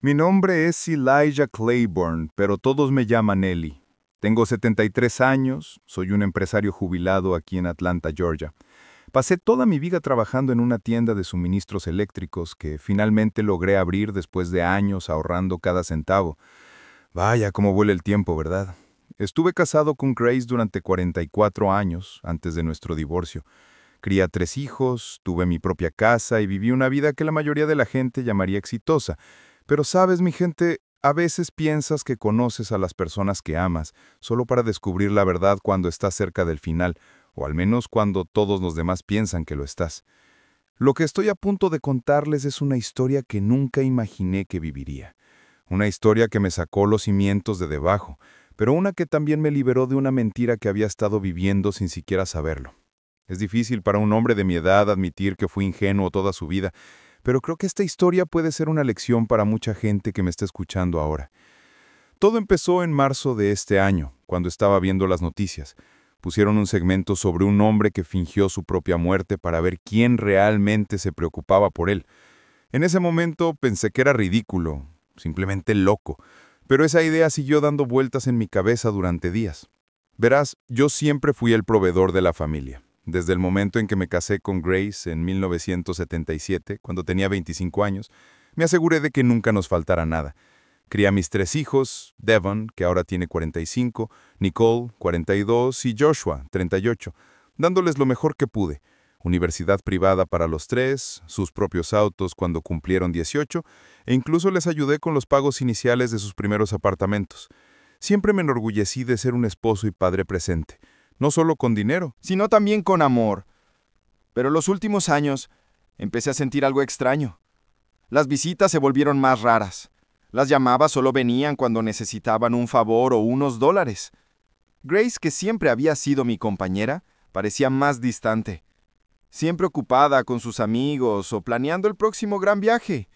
Mi nombre es Elijah Claiborne, pero todos me llaman Eli. Tengo 73 años, soy un empresario jubilado aquí en Atlanta, Georgia. Pasé toda mi vida trabajando en una tienda de suministros eléctricos que finalmente logré abrir después de años ahorrando cada centavo. Vaya, cómo vuela el tiempo, ¿verdad? Estuve casado con Grace durante 44 años antes de nuestro divorcio. Crié a 3 hijos, tuve mi propia casa y viví una vida que la mayoría de la gente llamaría exitosa. Pero sabes, mi gente, a veces piensas que conoces a las personas que amas solo para descubrir la verdad cuando estás cerca del final, o al menos cuando todos los demás piensan que lo estás. Lo que estoy a punto de contarles es una historia que nunca imaginé que viviría. Una historia que me sacó los cimientos de debajo, pero una que también me liberó de una mentira que había estado viviendo sin siquiera saberlo. Es difícil para un hombre de mi edad admitir que fui ingenuo toda su vida, pero creo que esta historia puede ser una lección para mucha gente que me está escuchando ahora. Todo empezó en marzo de este año, cuando estaba viendo las noticias. Pusieron un segmento sobre un hombre que fingió su propia muerte para ver quién realmente se preocupaba por él. En ese momento pensé que era ridículo, simplemente loco, pero esa idea siguió dando vueltas en mi cabeza durante días. Verás, yo siempre fui el proveedor de la familia. Desde el momento en que me casé con Grace en 1977, cuando tenía 25 años, me aseguré de que nunca nos faltara nada. Crié a mis 3 hijos, Devon, que ahora tiene 45, Nicole, 42, y Joshua, 38, dándoles lo mejor que pude. Universidad privada para los 3, sus propios autos cuando cumplieron 18, e incluso les ayudé con los pagos iniciales de sus primeros apartamentos. Siempre me enorgullecí de ser un esposo y padre presente, no solo con dinero, sino también con amor. Pero los últimos años empecé a sentir algo extraño. Las visitas se volvieron más raras. Las llamadas solo venían cuando necesitaban un favor o unos dólares. Grace, que siempre había sido mi compañera, parecía más distante. Siempre ocupada con sus amigos o planeando el próximo gran viaje.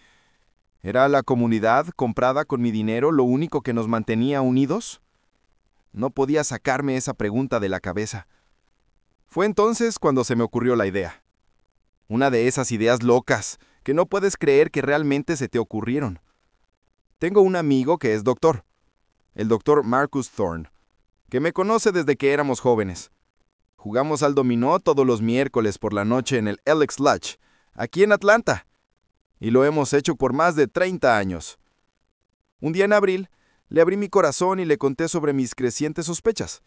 ¿Era la comunidad comprada con mi dinero lo único que nos mantenía unidos? No podía sacarme esa pregunta de la cabeza. Fue entonces cuando se me ocurrió la idea. Una de esas ideas locas que no puedes creer que realmente se te ocurrieron. Tengo un amigo que es doctor, el doctor Marcus Thorne, que me conoce desde que éramos jóvenes. Jugamos al dominó todos los miércoles por la noche en el Alex Lodge, aquí en Atlanta, y lo hemos hecho por más de 30 años. Un día en abril, le abrí mi corazón y le conté sobre mis crecientes sospechas.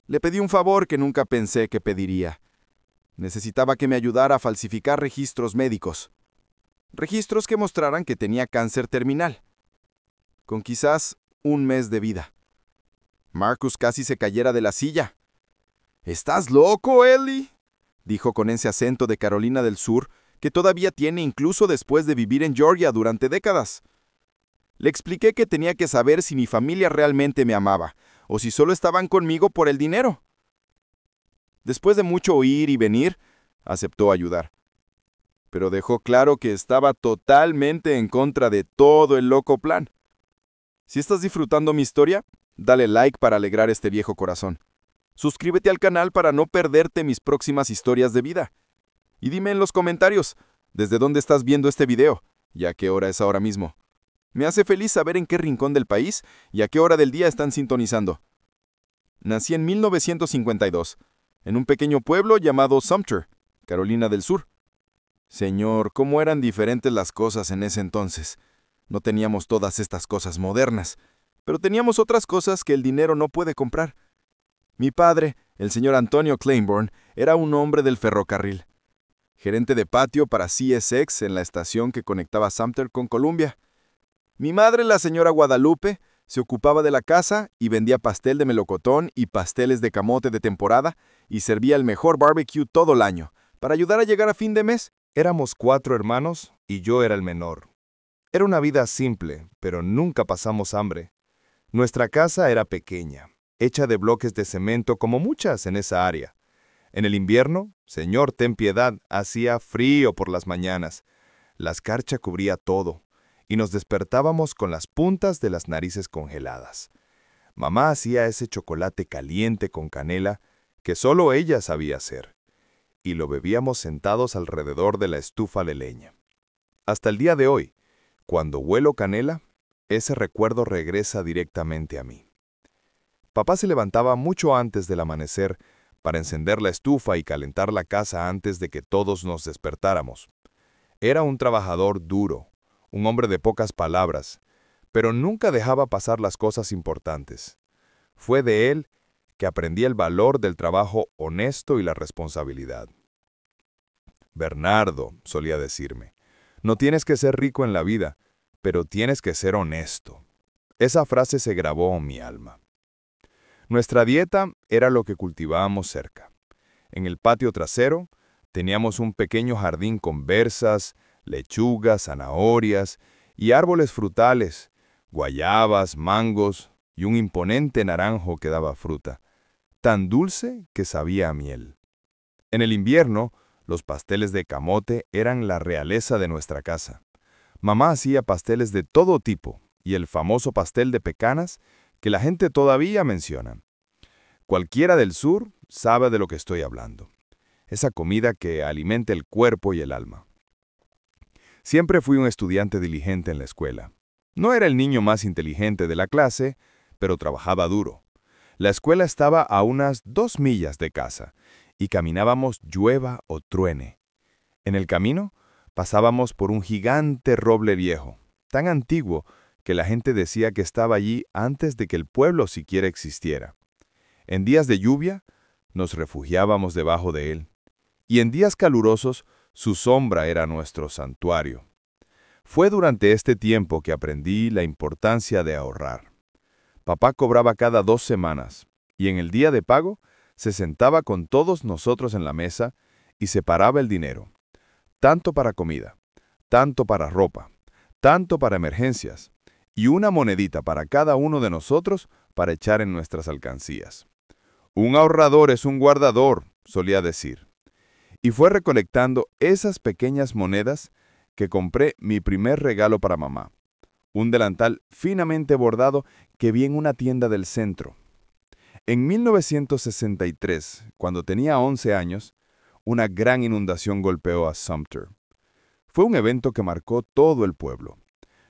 Le pedí un favor que nunca pensé que pediría. Necesitaba que me ayudara a falsificar registros médicos. Registros que mostraran que tenía cáncer terminal, con quizás un mes de vida. Marcus casi se cayera de la silla. «¿Estás loco, Ellie?», dijo con ese acento de Carolina del Sur que todavía tiene incluso después de vivir en Georgia durante décadas. Le expliqué que tenía que saber si mi familia realmente me amaba, o si solo estaban conmigo por el dinero. Después de mucho ir y venir, aceptó ayudar. Pero dejó claro que estaba totalmente en contra de todo el loco plan. Si estás disfrutando mi historia, dale like para alegrar este viejo corazón. Suscríbete al canal para no perderte mis próximas historias de vida. Y dime en los comentarios, ¿desde dónde estás viendo este video? ¿Y a qué hora es ahora mismo? Me hace feliz saber en qué rincón del país y a qué hora del día están sintonizando. Nací en 1952, en un pequeño pueblo llamado Sumter, Carolina del Sur. Señor, cómo eran diferentes las cosas en ese entonces. No teníamos todas estas cosas modernas, pero teníamos otras cosas que el dinero no puede comprar. Mi padre, el señor Antonio Claiborne, era un hombre del ferrocarril, gerente de patio para CSX en la estación que conectaba Sumter con Columbia. Mi madre, la señora Guadalupe, se ocupaba de la casa y vendía pastel de melocotón y pasteles de camote de temporada y servía el mejor barbecue todo el año, para ayudar a llegar a fin de mes. Éramos 4 hermanos y yo era el menor. Era una vida simple, pero nunca pasamos hambre. Nuestra casa era pequeña, hecha de bloques de cemento como muchas en esa área. En el invierno, Señor, ten piedad, hacía frío por las mañanas. La escarcha cubría todo, y nos despertábamos con las puntas de las narices congeladas. Mamá hacía ese chocolate caliente con canela que solo ella sabía hacer, y lo bebíamos sentados alrededor de la estufa de leña. Hasta el día de hoy, Cuando huelo canela, ese recuerdo regresa directamente a mí. Papá se levantaba mucho antes del amanecer para encender la estufa y calentar la casa antes de que todos nos despertáramos. Era un trabajador duro, un hombre de pocas palabras, pero nunca dejaba pasar las cosas importantes. Fue de él que aprendí el valor del trabajo honesto y la responsabilidad. Bernardo, solía decirme, no tienes que ser rico en la vida, pero tienes que ser honesto. Esa frase se grabó en mi alma. Nuestra dieta era lo que cultivábamos cerca. En el patio trasero teníamos un pequeño jardín con berzas, lechugas, zanahorias y árboles frutales, guayabas, mangos y un imponente naranjo que daba fruta, tan dulce que sabía a miel. En el invierno, los pasteles de camote eran la realeza de nuestra casa. Mamá hacía pasteles de todo tipo y el famoso pastel de pecanas que la gente todavía menciona. Cualquiera del sur sabe de lo que estoy hablando. Esa comida que alimenta el cuerpo y el alma. Siempre fui un estudiante diligente en la escuela. No era el niño más inteligente de la clase, pero trabajaba duro. La escuela estaba a unas 2 millas de casa y caminábamos llueva o truene. En el camino pasábamos por un gigante roble viejo, tan antiguo que la gente decía que estaba allí antes de que el pueblo siquiera existiera. En días de lluvia nos refugiábamos debajo de él, y en días calurosos su sombra era nuestro santuario. Fue durante este tiempo que aprendí la importancia de ahorrar. Papá cobraba cada 2 semanas, y en el día de pago se sentaba con todos nosotros en la mesa y separaba el dinero, tanto para comida, tanto para ropa, tanto para emergencias, y una monedita para cada uno de nosotros para echar en nuestras alcancías. Un ahorrador es un guardador, solía decir. Y fue recolectando esas pequeñas monedas que compré mi primer regalo para mamá, un delantal finamente bordado que vi en una tienda del centro. En 1963, cuando tenía 11 años, una gran inundación golpeó a Sumter. Fue un evento que marcó todo el pueblo.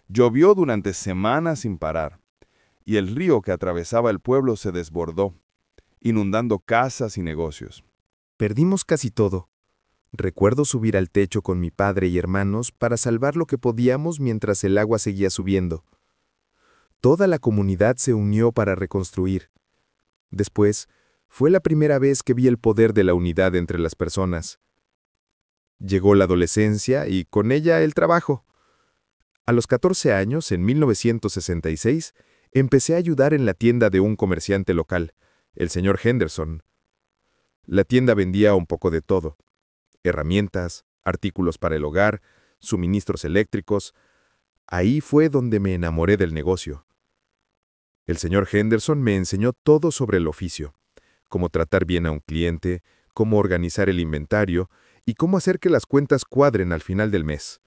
Llovió durante semanas sin parar, y el río que atravesaba el pueblo se desbordó, inundando casas y negocios. Perdimos casi todo. Recuerdo subir al techo con mi padre y hermanos para salvar lo que podíamos mientras el agua seguía subiendo. Toda la comunidad se unió para reconstruir. Después, fue la primera vez que vi el poder de la unidad entre las personas. Llegó la adolescencia y con ella el trabajo. A los 14 años, en 1966, empecé a ayudar en la tienda de un comerciante local, el señor Henderson. La tienda vendía un poco de todo: herramientas, artículos para el hogar, suministros eléctricos. Ahí fue donde me enamoré del negocio. El señor Henderson me enseñó todo sobre el oficio: cómo tratar bien a un cliente, cómo organizar el inventario y cómo hacer que las cuentas cuadren al final del mes.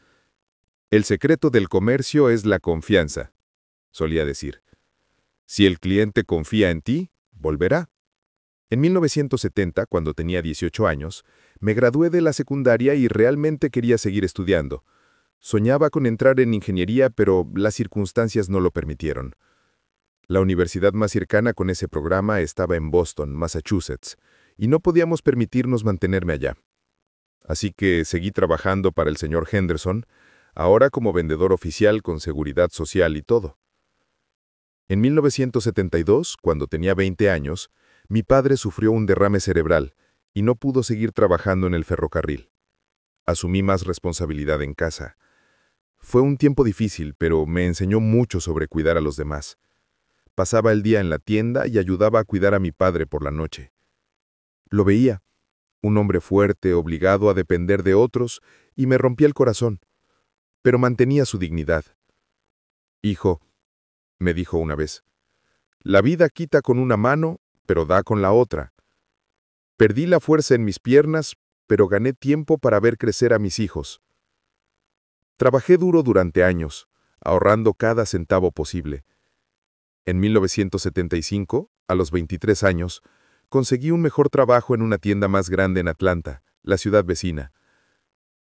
El secreto del comercio es la confianza, solía decir. Si el cliente confía en ti, volverá. En 1970, cuando tenía 18 años, me gradué de la secundaria y realmente quería seguir estudiando. Soñaba con entrar en ingeniería, pero las circunstancias no lo permitieron. La universidad más cercana con ese programa estaba en Boston, Massachusetts, y no podíamos permitirnos mantenerme allá. Así que seguí trabajando para el señor Henderson, ahora como vendedor oficial con seguridad social y todo. En 1972, cuando tenía 20 años, mi padre sufrió un derrame cerebral y no pudo seguir trabajando en el ferrocarril. Asumí más responsabilidad en casa. Fue un tiempo difícil, pero me enseñó mucho sobre cuidar a los demás. Pasaba el día en la tienda y ayudaba a cuidar a mi padre por la noche. Lo veía, un hombre fuerte, obligado a depender de otros, y me rompía el corazón, pero mantenía su dignidad. «Hijo», me dijo una vez, «la vida quita con una mano, pero da con la otra. Perdí la fuerza en mis piernas, pero gané tiempo para ver crecer a mis hijos». Trabajé duro durante años, ahorrando cada centavo posible. En 1975, a los 23 años, conseguí un mejor trabajo en una tienda más grande en Atlanta, la ciudad vecina.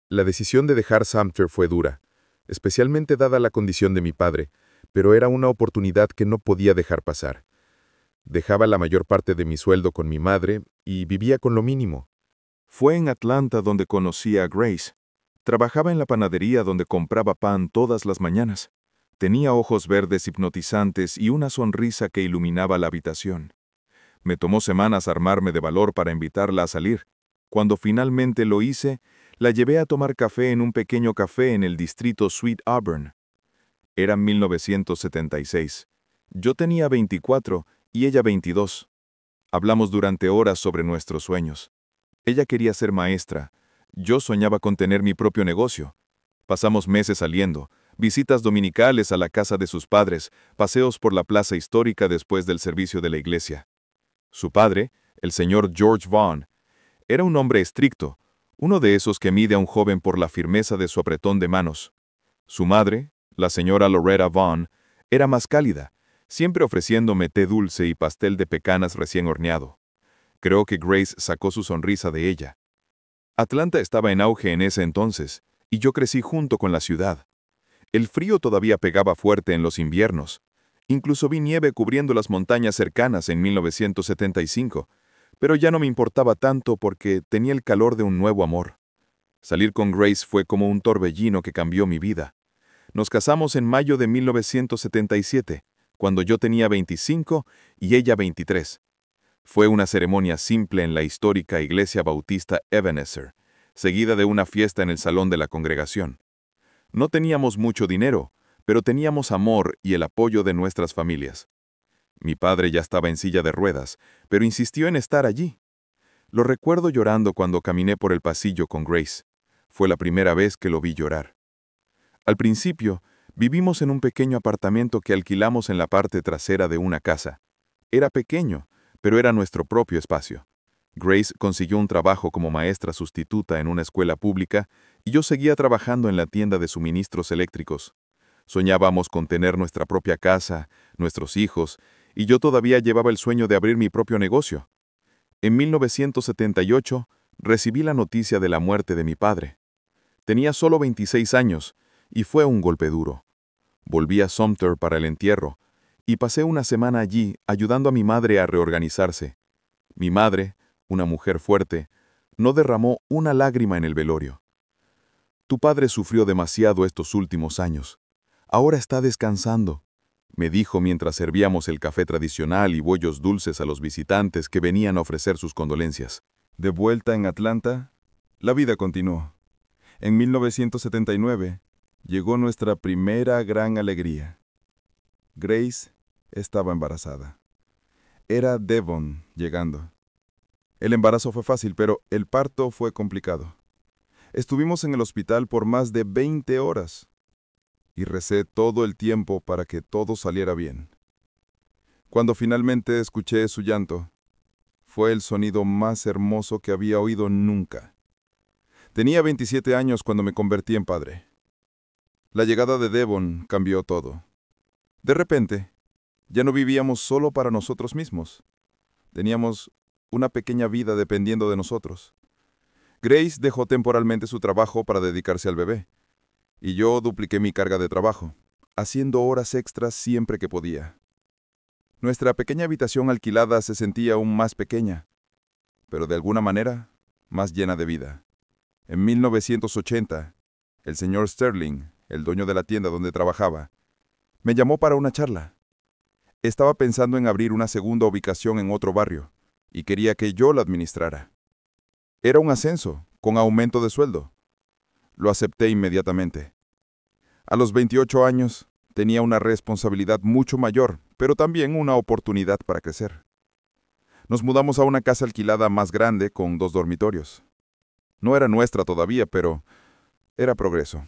La decisión de dejar Sumter fue dura. especialmente dada la condición de mi padre, pero era una oportunidad que no podía dejar pasar. Dejaba la mayor parte de mi sueldo con mi madre y vivía con lo mínimo. Fue en Atlanta donde conocí a Grace. Trabajaba en la panadería donde compraba pan todas las mañanas. Tenía ojos verdes hipnotizantes y una sonrisa que iluminaba la habitación. Me tomó semanas armarme de valor para invitarla a salir. Cuando finalmente lo hice, la llevé a tomar café en un pequeño café en el distrito Sweet Auburn. Era 1976. Yo tenía 24 y ella 22. Hablamos durante horas sobre nuestros sueños. Ella quería ser maestra. Yo soñaba con tener mi propio negocio. Pasamos meses saliendo, visitas dominicales a la casa de sus padres, paseos por la plaza histórica después del servicio de la iglesia. Su padre, el señor George Vaughn, era un hombre estricto, uno de esos que mide a un joven por la firmeza de su apretón de manos. Su madre, la señora Loretta Vaughn, era más cálida, siempre ofreciéndome té dulce y pastel de pecanas recién horneado. Creo que Grace sacó su sonrisa de ella. Atlanta estaba en auge en ese entonces, y yo crecí junto con la ciudad. El frío todavía pegaba fuerte en los inviernos. Incluso vi nieve cubriendo las montañas cercanas en 1975, pero ya no me importaba tanto porque tenía el calor de un nuevo amor. Salir con Grace fue como un torbellino que cambió mi vida. Nos casamos en mayo de 1977, cuando yo tenía 25 y ella 23. Fue una ceremonia simple en la histórica iglesia bautista Ebenezer, seguida de una fiesta en el salón de la congregación. No teníamos mucho dinero, pero teníamos amor y el apoyo de nuestras familias. Mi padre ya estaba en silla de ruedas, pero insistió en estar allí. Lo recuerdo llorando cuando caminé por el pasillo con Grace. Fue la primera vez que lo vi llorar. Al principio, vivimos en un pequeño apartamento que alquilamos en la parte trasera de una casa. Era pequeño, pero era nuestro propio espacio. Grace consiguió un trabajo como maestra sustituta en una escuela pública y yo seguía trabajando en la tienda de suministros eléctricos. Soñábamos con tener nuestra propia casa, nuestros hijos, y yo todavía llevaba el sueño de abrir mi propio negocio. En 1978, recibí la noticia de la muerte de mi padre. Tenía solo 26 años, y fue un golpe duro. Volví a Sumter para el entierro, y pasé una semana allí ayudando a mi madre a reorganizarse. Mi madre, una mujer fuerte, no derramó una lágrima en el velorio. Tu padre sufrió demasiado estos últimos años. Ahora está descansando, me dijo mientras servíamos el café tradicional y bollos dulces a los visitantes que venían a ofrecer sus condolencias. De vuelta en Atlanta, la vida continuó. En 1979, llegó nuestra primera gran alegría. Grace estaba embarazada. Era Devon llegando. El embarazo fue fácil, pero el parto fue complicado. Estuvimos en el hospital por más de 20 horas y recé todo el tiempo para que todo saliera bien. Cuando finalmente escuché su llanto, fue el sonido más hermoso que había oído nunca. Tenía 27 años cuando me convertí en padre. La llegada de Devon cambió todo. De repente, ya no vivíamos solo para nosotros mismos. Teníamos una pequeña vida dependiendo de nosotros. Grace dejó temporalmente su trabajo para dedicarse al bebé, y yo dupliqué mi carga de trabajo, haciendo horas extras siempre que podía. Nuestra pequeña habitación alquilada se sentía aún más pequeña, pero de alguna manera más llena de vida. En 1980, el señor Sterling, el dueño de la tienda donde trabajaba, me llamó para una charla. Estaba pensando en abrir una segunda ubicación en otro barrio, y quería que yo la administrara. Era un ascenso, con aumento de sueldo. Lo acepté inmediatamente. A los 28 años, tenía una responsabilidad mucho mayor, pero también una oportunidad para crecer. Nos mudamos a una casa alquilada más grande con 2 dormitorios. No era nuestra todavía, pero era progreso.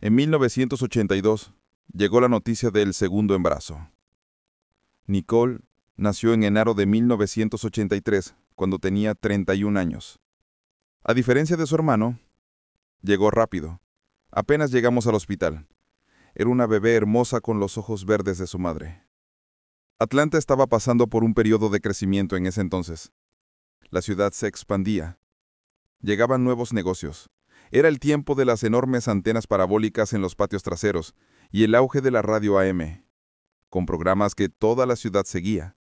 En 1982, llegó la noticia del segundo embarazo. Nicole nació en enero de 1983, cuando tenía 31 años. A diferencia de su hermano, llegó rápido. Apenas llegamos al hospital. Era una bebé hermosa con los ojos verdes de su madre. Atlanta estaba pasando por un periodo de crecimiento en ese entonces. La ciudad se expandía. Llegaban nuevos negocios. Era el tiempo de las enormes antenas parabólicas en los patios traseros y el auge de la radio AM, con programas que toda la ciudad seguía.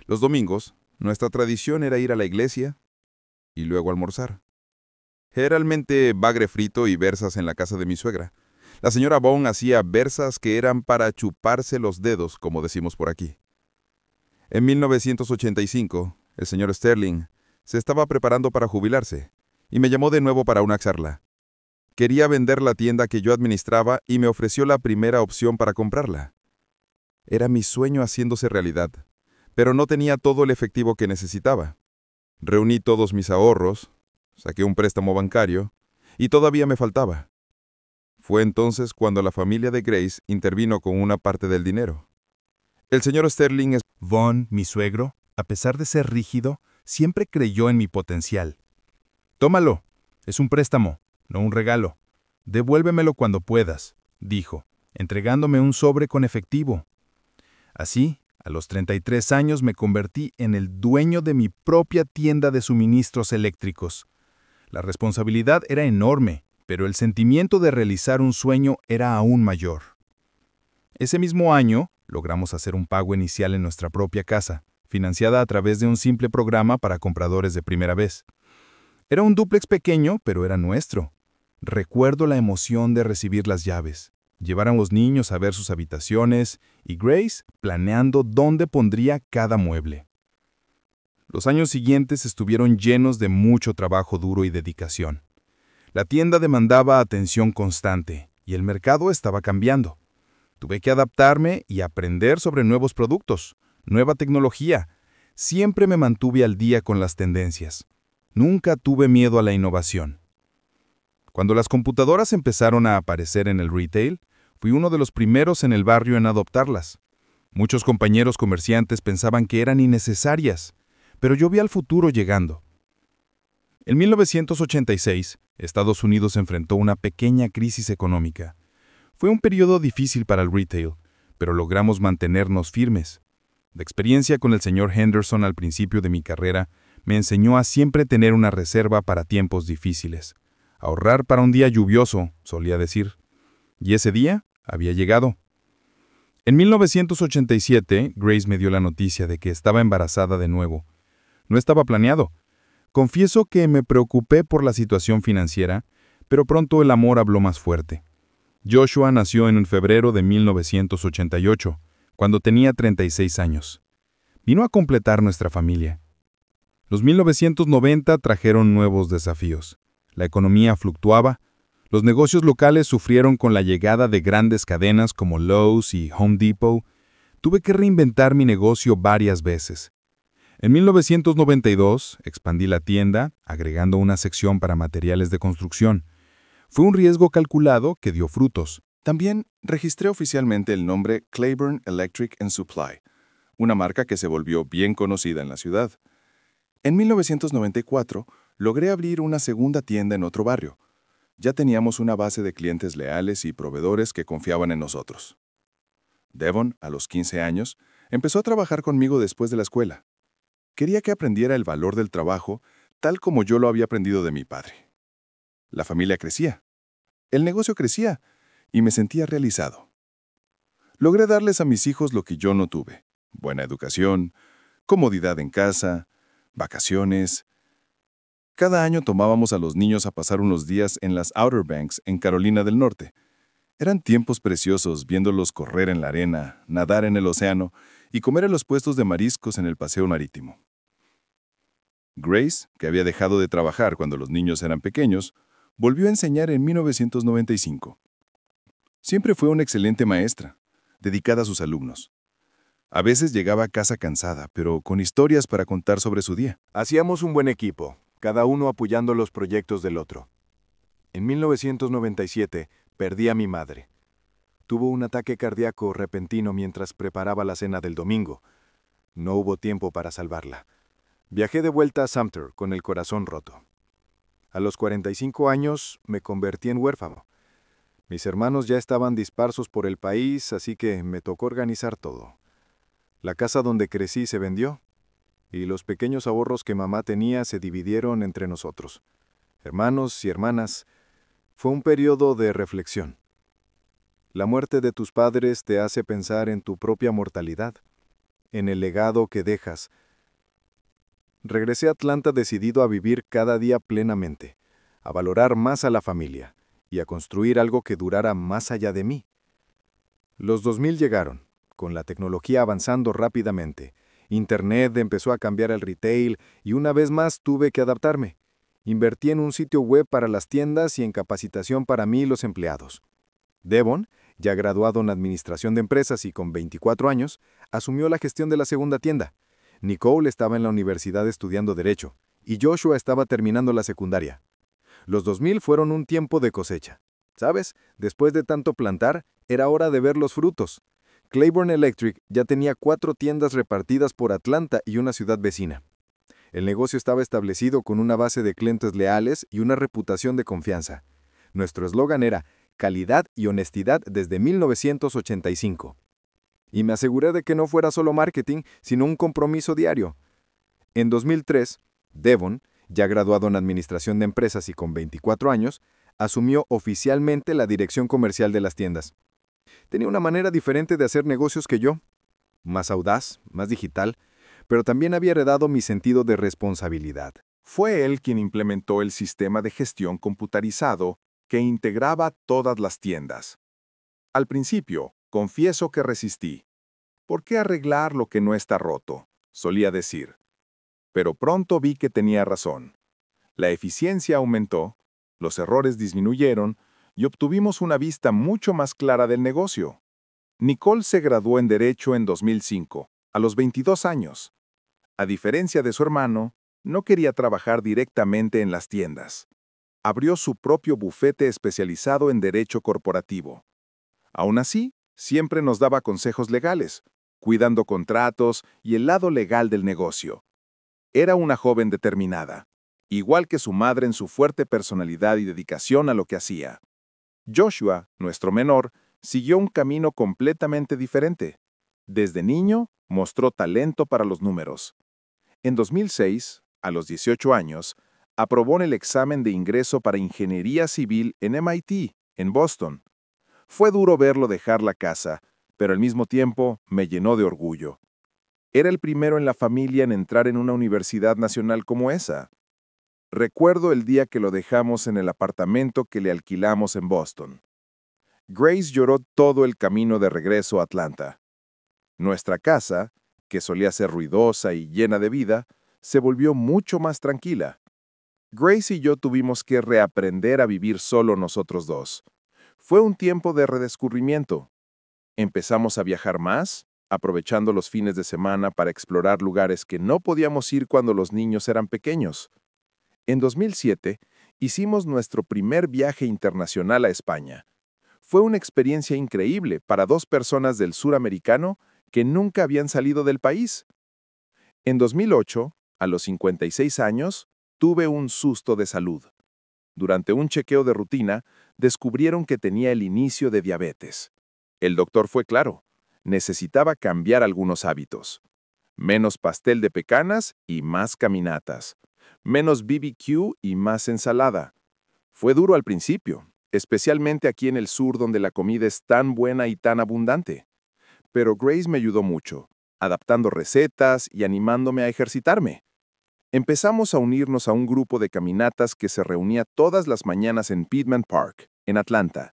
Los domingos, nuestra tradición era ir a la iglesia y luego almorzar. Generalmente bagre frito y berzas en la casa de mi suegra. La señora Bond hacía berzas que eran para chuparse los dedos, como decimos por aquí. En 1985, el señor Sterling se estaba preparando para jubilarse y me llamó de nuevo para una charla. Quería vender la tienda que yo administraba y me ofreció la primera opción para comprarla. Era mi sueño haciéndose realidad, pero no tenía todo el efectivo que necesitaba. Reuní todos mis ahorros, saqué un préstamo bancario y todavía me faltaba. Fue entonces cuando la familia de Grace intervino con una parte del dinero. El señor Sterling es... Vaughn, mi suegro, a pesar de ser rígido, siempre creyó en mi potencial. «Tómalo, es un préstamo, no un regalo. Devuélvemelo cuando puedas», dijo, entregándome un sobre con efectivo. Así, a los 33 años me convertí en el dueño de mi propia tienda de suministros eléctricos. La responsabilidad era enorme, pero el sentimiento de realizar un sueño era aún mayor. Ese mismo año, logramos hacer un pago inicial en nuestra propia casa, financiada a través de un simple programa para compradores de primera vez. Era un dúplex pequeño, pero era nuestro. Recuerdo la emoción de recibir las llaves, llevar a los niños a ver sus habitaciones y Grace planeando dónde pondría cada mueble. Los años siguientes estuvieron llenos de mucho trabajo duro y dedicación. La tienda demandaba atención constante y el mercado estaba cambiando. Tuve que adaptarme y aprender sobre nuevos productos, nueva tecnología. Siempre me mantuve al día con las tendencias. Nunca tuve miedo a la innovación. Cuando las computadoras empezaron a aparecer en el retail, fui uno de los primeros en el barrio en adoptarlas. Muchos compañeros comerciantes pensaban que eran innecesarias, pero yo vi al futuro llegando. En 1986, Estados Unidos enfrentó una pequeña crisis económica. Fue un periodo difícil para el retail, pero logramos mantenernos firmes. La experiencia con el señor Henderson al principio de mi carrera me enseñó a siempre tener una reserva para tiempos difíciles. Ahorrar para un día lluvioso, solía decir. Y ese día había llegado. En 1987, Grace me dio la noticia de que estaba embarazada de nuevo. No estaba planeado. Confieso que me preocupé por la situación financiera, pero pronto el amor habló más fuerte. Joshua nació en febrero de 1988, cuando tenía 36 años. Vino a completar nuestra familia. Los 1990 trajeron nuevos desafíos. La economía fluctuaba, los negocios locales sufrieron con la llegada de grandes cadenas como Lowe's y Home Depot. Tuve que reinventar mi negocio varias veces. En 1992 expandí la tienda, agregando una sección para materiales de construcción. Fue un riesgo calculado que dio frutos. También registré oficialmente el nombre Claiborne Electric and Supply, una marca que se volvió bien conocida en la ciudad. En 1994 logré abrir una segunda tienda en otro barrio. Ya teníamos una base de clientes leales y proveedores que confiaban en nosotros. Devon, a los 15 años, empezó a trabajar conmigo después de la escuela. Quería que aprendiera el valor del trabajo, tal como yo lo había aprendido de mi padre. La familia crecía, el negocio crecía, y me sentía realizado. Logré darles a mis hijos lo que yo no tuve: buena educación, comodidad en casa, vacaciones. Cada año tomábamos a los niños a pasar unos días en las Outer Banks, en Carolina del Norte. Eran tiempos preciosos viéndolos correr en la arena, nadar en el océano y comer en los puestos de mariscos en el paseo marítimo. Grace, que había dejado de trabajar cuando los niños eran pequeños, volvió a enseñar en 1995. Siempre fue una excelente maestra, dedicada a sus alumnos. A veces llegaba a casa cansada, pero con historias para contar sobre su día. Hacíamos un buen equipo, cada uno apoyando los proyectos del otro. En 1997 perdí a mi madre. Tuvo un ataque cardíaco repentino mientras preparaba la cena del domingo. No hubo tiempo para salvarla. Viajé de vuelta a Sumter con el corazón roto. A los 45 años me convertí en huérfano. Mis hermanos ya estaban dispersos por el país, así que me tocó organizar todo. La casa donde crecí se vendió, y los pequeños ahorros que mamá tenía se dividieron entre nosotros. Hermanos y hermanas, Fue un periodo de reflexión. La muerte de tus padres te hace pensar en tu propia mortalidad, en el legado que dejas. Regresé a Atlanta decidido a vivir cada día plenamente, a valorar más a la familia y a construir algo que durara más allá de mí. Los 2000 llegaron, con la tecnología avanzando rápidamente. Internet empezó a cambiar el retail y una vez más tuve que adaptarme. Invertí en un sitio web para las tiendas y en capacitación para mí y los empleados. Devon, ya graduado en Administración de Empresas y con 24 años, asumió la gestión de la segunda tienda. Nicole estaba en la universidad estudiando Derecho y Joshua estaba terminando la secundaria. Los 2000 fueron un tiempo de cosecha. ¿Sabes? Después de tanto plantar, era hora de ver los frutos. Claiborne Electric ya tenía 4 tiendas repartidas por Atlanta y una ciudad vecina. El negocio estaba establecido con una base de clientes leales y una reputación de confianza. Nuestro eslogan era calidad y honestidad desde 1985. Y me aseguré de que no fuera solo marketing, sino un compromiso diario. En 2003, Devon, ya graduado en Administración de Empresas y con 24 años, asumió oficialmente la dirección comercial de las tiendas. Tenía una manera diferente de hacer negocios que yo, más audaz, más digital, pero también había heredado mi sentido de responsabilidad. Fue él quien implementó el sistema de gestión computarizado que integraba todas las tiendas. Al principio, confieso que resistí. ¿Por qué arreglar lo que no está roto?, solía decir. Pero pronto vi que tenía razón. La eficiencia aumentó, los errores disminuyeron y obtuvimos una vista mucho más clara del negocio. Nicole se graduó en Derecho en 2005, a los 22 años. A diferencia de su hermano, no quería trabajar directamente en las tiendas. Abrió su propio bufete especializado en derecho corporativo. Aún así, siempre nos daba consejos legales, cuidando contratos y el lado legal del negocio. Era una joven determinada, igual que su madre en su fuerte personalidad y dedicación a lo que hacía. Joshua, nuestro menor, siguió un camino completamente diferente. Desde niño, mostró talento para los números. En 2006, a los 18 años, aprobó en el examen de ingreso para Ingeniería Civil en MIT, en Boston. Fue duro verlo dejar la casa, pero al mismo tiempo me llenó de orgullo. Era el primero en la familia en entrar en una universidad nacional como esa. Recuerdo el día que lo dejamos en el apartamento que le alquilamos en Boston. Grace lloró todo el camino de regreso a Atlanta. Nuestra casa, que solía ser ruidosa y llena de vida, se volvió mucho más tranquila. Grace y yo tuvimos que reaprender a vivir solo nosotros dos. Fue un tiempo de redescubrimiento. Empezamos a viajar más, aprovechando los fines de semana para explorar lugares que no podíamos ir cuando los niños eran pequeños. En 2007, hicimos nuestro primer viaje internacional a España. Fue una experiencia increíble para 2 personas del sur americano que nunca habían salido del país. En 2008, a los 56 años, tuve un susto de salud. Durante un chequeo de rutina, descubrieron que tenía el inicio de diabetes. El doctor fue claro, necesitaba cambiar algunos hábitos. Menos pastel de pecanas y más caminatas. Menos BBQ y más ensalada. Fue duro al principio, especialmente aquí en el sur donde la comida es tan buena y tan abundante. Pero Grace me ayudó mucho, adaptando recetas y animándome a ejercitarme. Empezamos a unirnos a un grupo de caminatas que se reunía todas las mañanas en Piedmont Park, en Atlanta.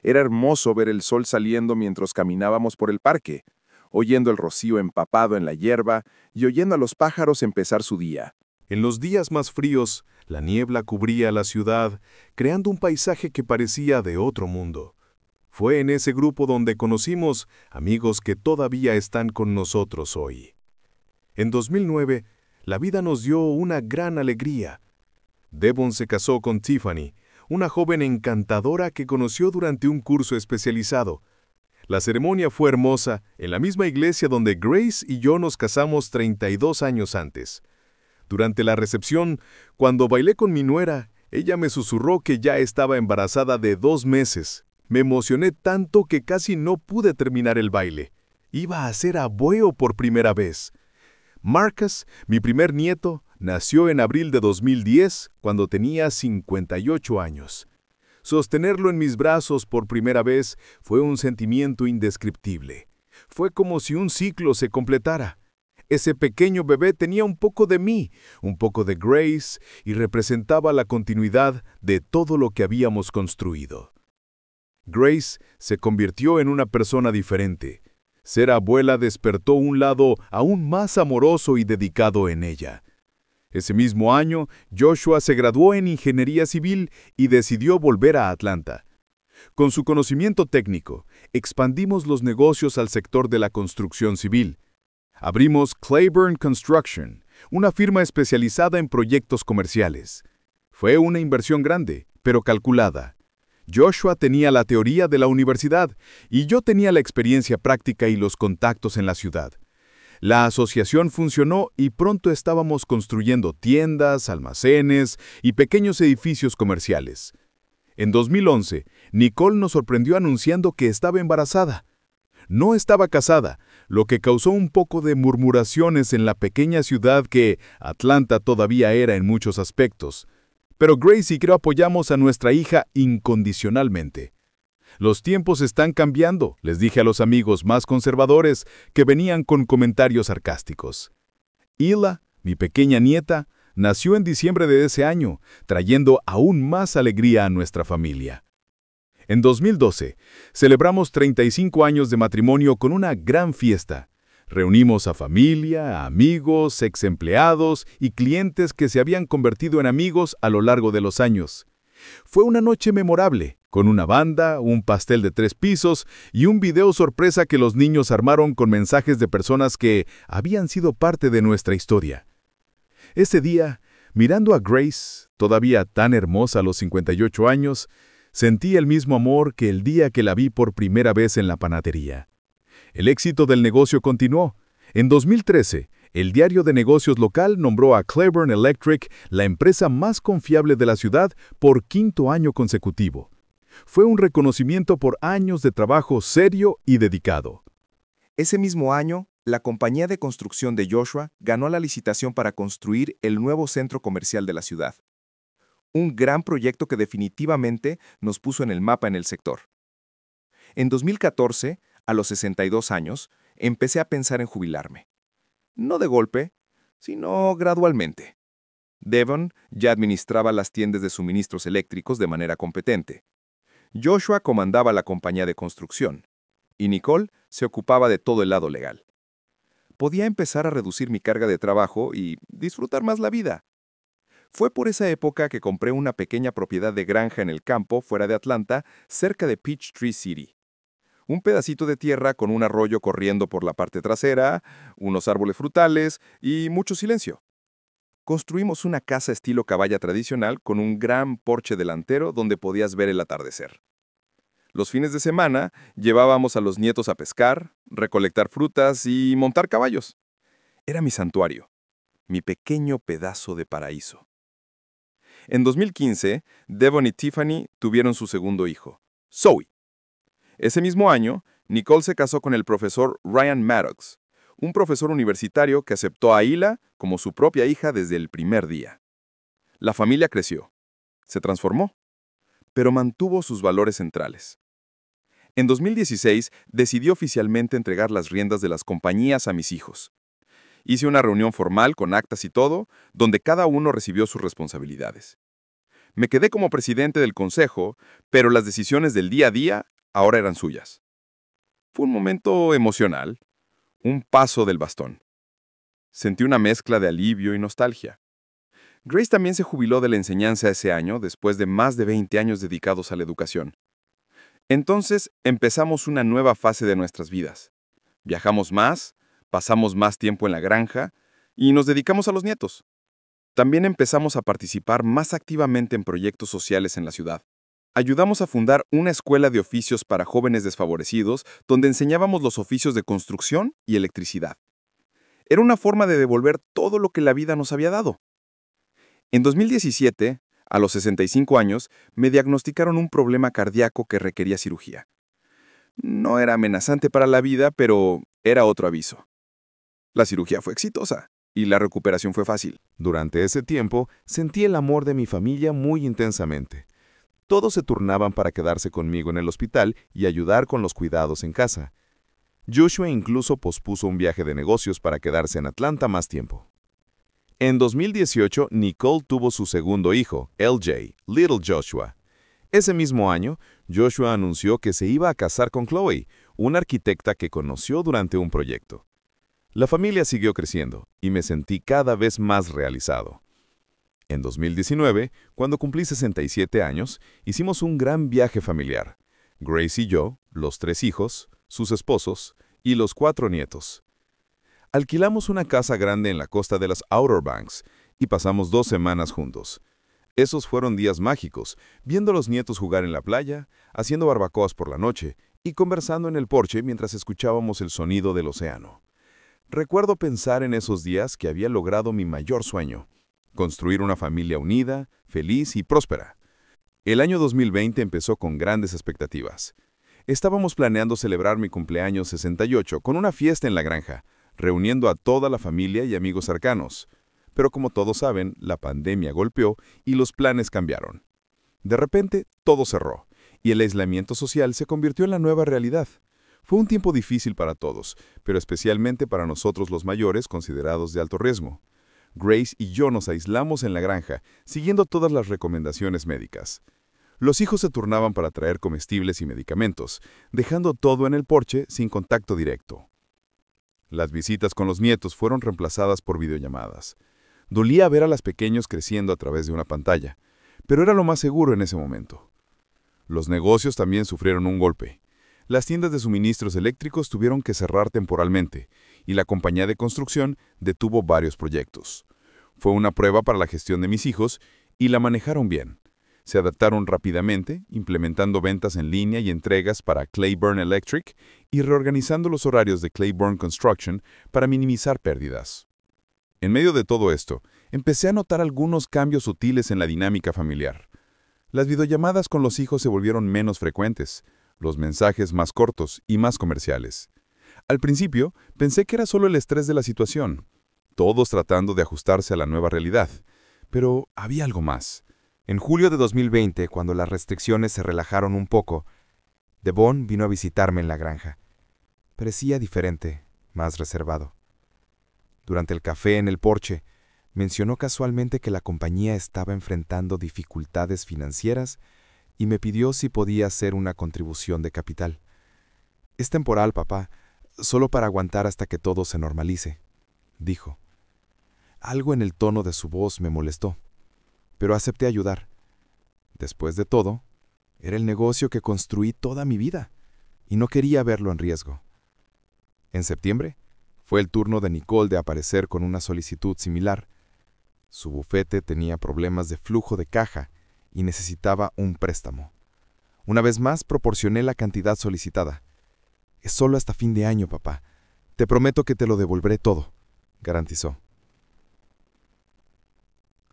Era hermoso ver el sol saliendo mientras caminábamos por el parque, oyendo el rocío empapado en la hierba y oyendo a los pájaros empezar su día. En los días más fríos, la niebla cubría la ciudad, creando un paisaje que parecía de otro mundo. Fue en ese grupo donde conocimos amigos que todavía están con nosotros hoy. En 2009, la vida nos dio una gran alegría. Devon se casó con Tiffany, una joven encantadora que conoció durante un curso especializado. La ceremonia fue hermosa, en la misma iglesia donde Grace y yo nos casamos 32 años antes. Durante la recepción, cuando bailé con mi nuera, ella me susurró que ya estaba embarazada de 2 meses. Me emocioné tanto que casi no pude terminar el baile. Iba a ser abuelo por primera vez. Marcus, mi primer nieto, nació en abril de 2010, cuando tenía 58 años. Sostenerlo en mis brazos por primera vez fue un sentimiento indescriptible. Fue como si un ciclo se completara. Ese pequeño bebé tenía un poco de mí, un poco de Grace, y representaba la continuidad de todo lo que habíamos construido. Grace se convirtió en una persona diferente. Ser abuela despertó un lado aún más amoroso y dedicado en ella. Ese mismo año, Joshua se graduó en Ingeniería Civil y decidió volver a Atlanta. Con su conocimiento técnico, expandimos los negocios al sector de la construcción civil. Abrimos Claiborne Construction, una firma especializada en proyectos comerciales. Fue una inversión grande, pero calculada. Joshua tenía la teoría de la universidad y yo tenía la experiencia práctica y los contactos en la ciudad. La asociación funcionó y pronto estábamos construyendo tiendas, almacenes y pequeños edificios comerciales. En 2011, Nicole nos sorprendió anunciando que estaba embarazada. No estaba casada, lo que causó un poco de murmuraciones en la pequeña ciudad que Atlanta todavía era en muchos aspectos. Pero Grace y yo apoyamos a nuestra hija incondicionalmente. Los tiempos están cambiando, les dije a los amigos más conservadores que venían con comentarios sarcásticos. Hila, mi pequeña nieta, nació en diciembre de ese año, trayendo aún más alegría a nuestra familia. En 2012, celebramos 35 años de matrimonio con una gran fiesta. Reunimos a familia, amigos, ex-empleados y clientes que se habían convertido en amigos a lo largo de los años. Fue una noche memorable, con una banda, un pastel de 3 pisos y un video sorpresa que los niños armaron con mensajes de personas que habían sido parte de nuestra historia. Ese día, mirando a Grace, todavía tan hermosa a los 58 años, sentí el mismo amor que el día que la vi por primera vez en la panadería. El éxito del negocio continuó. En 2013, el diario de negocios local nombró a Claiborne Electric la empresa más confiable de la ciudad por 5º año consecutivo. Fue un reconocimiento por años de trabajo serio y dedicado. Ese mismo año, la compañía de construcción de Joshua ganó la licitación para construir el nuevo centro comercial de la ciudad. Un gran proyecto que definitivamente nos puso en el mapa en el sector. En 2014, a los 62 años, empecé a pensar en jubilarme. No de golpe, sino gradualmente. Devon ya administraba las tiendas de suministros eléctricos de manera competente. Joshua comandaba la compañía de construcción, y Nicole se ocupaba de todo el lado legal. Podía empezar a reducir mi carga de trabajo y disfrutar más la vida. Fue por esa época que compré una pequeña propiedad de granja en el campo fuera de Atlanta, cerca de Peachtree City. Un pedacito de tierra con un arroyo corriendo por la parte trasera, unos árboles frutales y mucho silencio. Construimos una casa estilo caballa tradicional con un gran porche delantero donde podías ver el atardecer. Los fines de semana llevábamos a los nietos a pescar, recolectar frutas y montar caballos. Era mi santuario, mi pequeño pedazo de paraíso. En 2015, Devon y Tiffany tuvieron su segundo hijo, Zoe. Ese mismo año, Nicole se casó con el profesor Ryan Maddox, un profesor universitario que aceptó a Hila como su propia hija desde el primer día. La familia creció, se transformó, pero mantuvo sus valores centrales. En 2016, decidí oficialmente entregar las riendas de las compañías a mis hijos. Hice una reunión formal con actas y todo, donde cada uno recibió sus responsabilidades. Me quedé como presidente del consejo, pero las decisiones del día a día ahora eran suyas. Fue un momento emocional, un paso del bastón. Sentí una mezcla de alivio y nostalgia. Grace también se jubiló de la enseñanza ese año, después de más de 20 años dedicados a la educación. Entonces empezamos una nueva fase de nuestras vidas. Viajamos más, pasamos más tiempo en la granja y nos dedicamos a los nietos. También empezamos a participar más activamente en proyectos sociales en la ciudad. Ayudamos a fundar una escuela de oficios para jóvenes desfavorecidos donde enseñábamos los oficios de construcción y electricidad. Era una forma de devolver todo lo que la vida nos había dado. En 2017, a los 65 años, me diagnosticaron un problema cardíaco que requería cirugía. No era amenazante para la vida, pero era otro aviso. La cirugía fue exitosa y la recuperación fue fácil. Durante ese tiempo, sentí el amor de mi familia muy intensamente. todos se turnaban para quedarse conmigo en el hospital y ayudar con los cuidados en casa. Joshua incluso pospuso un viaje de negocios para quedarse en Atlanta más tiempo. En 2018, Nicole tuvo su segundo hijo, LJ, Little Joshua. Ese mismo año, Joshua anunció que se iba a casar con Chloe, una arquitecta que conoció durante un proyecto. La familia siguió creciendo y me sentí cada vez más realizado. En 2019, cuando cumplí 67 años, hicimos un gran viaje familiar. Grace y yo, los 3 hijos, sus esposos y los 4 nietos. Alquilamos una casa grande en la costa de las Outer Banks y pasamos 2 semanas juntos. Esos fueron días mágicos, viendo a los nietos jugar en la playa, haciendo barbacoas por la noche y conversando en el porche mientras escuchábamos el sonido del océano. Recuerdo pensar en esos días que había logrado mi mayor sueño: construir una familia unida, feliz y próspera. El año 2020 empezó con grandes expectativas. Estábamos planeando celebrar mi cumpleaños 68 con una fiesta en la granja, reuniendo a toda la familia y amigos cercanos. Pero como todos saben, la pandemia golpeó y los planes cambiaron. De repente, todo cerró, y el aislamiento social se convirtió en la nueva realidad. Fue un tiempo difícil para todos, pero especialmente para nosotros los mayores considerados de alto riesgo. Grace y yo nos aislamos en la granja, siguiendo todas las recomendaciones médicas. Los hijos se turnaban para traer comestibles y medicamentos, dejando todo en el porche sin contacto directo. Las visitas con los nietos fueron reemplazadas por videollamadas. Dolía ver a los pequeños creciendo a través de una pantalla, pero era lo más seguro en ese momento. Los negocios también sufrieron un golpe. Las tiendas de suministros eléctricos tuvieron que cerrar temporalmente, y la compañía de construcción detuvo varios proyectos. Fue una prueba para la gestión de mis hijos, y la manejaron bien. Se adaptaron rápidamente, implementando ventas en línea y entregas para Claiborne Electric y reorganizando los horarios de Claiborne Construction para minimizar pérdidas. En medio de todo esto, empecé a notar algunos cambios sutiles en la dinámica familiar. Las videollamadas con los hijos se volvieron menos frecuentes, los mensajes más cortos y más comerciales. Al principio, pensé que era solo el estrés de la situación, todos tratando de ajustarse a la nueva realidad, pero había algo más. En julio de 2020, cuando las restricciones se relajaron un poco, Devon vino a visitarme en la granja. Parecía diferente, más reservado. Durante el café en el porche, mencionó casualmente que la compañía estaba enfrentando dificultades financieras y me pidió si podía hacer una contribución de capital. «Es temporal, papá, solo para aguantar hasta que todo se normalice», dijo. Algo en el tono de su voz me molestó, pero acepté ayudar. Después de todo, era el negocio que construí toda mi vida, y no quería verlo en riesgo. En septiembre, fue el turno de Nicole de aparecer con una solicitud similar. Su bufete tenía problemas de flujo de caja y necesitaba un préstamo. Una vez más, proporcioné la cantidad solicitada. «Es solo hasta fin de año, papá. Te prometo que te lo devolveré todo», garantizó.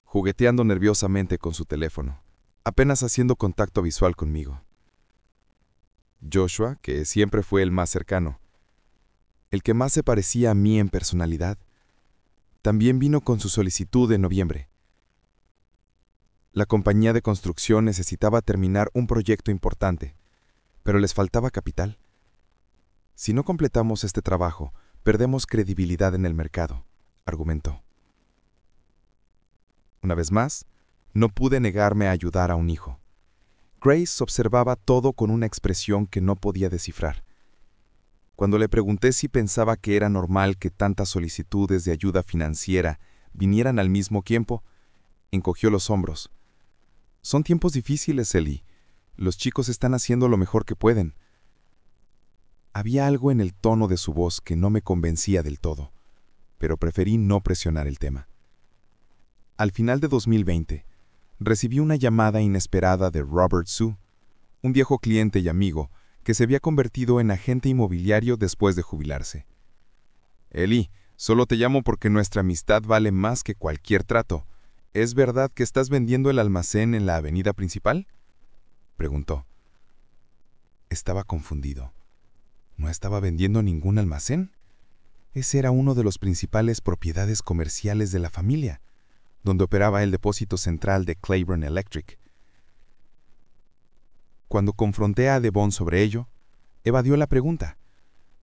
Jugueteando nerviosamente con su teléfono, apenas haciendo contacto visual conmigo. Joshua, que siempre fue el más cercano, el que más se parecía a mí en personalidad, también vino con su solicitud en noviembre. La compañía de construcción necesitaba terminar un proyecto importante, pero les faltaba capital. «Si no completamos este trabajo, perdemos credibilidad en el mercado», argumentó. Una vez más, no pude negarme a ayudar a un hijo. Grace observaba todo con una expresión que no podía descifrar. Cuando le pregunté si pensaba que era normal que tantas solicitudes de ayuda financiera vinieran al mismo tiempo, encogió los hombros. «Son tiempos difíciles, Ellie. Los chicos están haciendo lo mejor que pueden». Había algo en el tono de su voz que no me convencía del todo, pero preferí no presionar el tema. Al final de 2020, recibí una llamada inesperada de Robert Sue, un viejo cliente y amigo que se había convertido en agente inmobiliario después de jubilarse. «Ellie, solo te llamo porque nuestra amistad vale más que cualquier trato. ¿Es verdad que estás vendiendo el almacén en la avenida principal?», preguntó. Estaba confundido. ¿No estaba vendiendo ningún almacén? Ese era uno de los principales propiedades comerciales de la familia, donde operaba el depósito central de Claiborne Electric. Cuando confronté a Devon sobre ello, evadió la pregunta.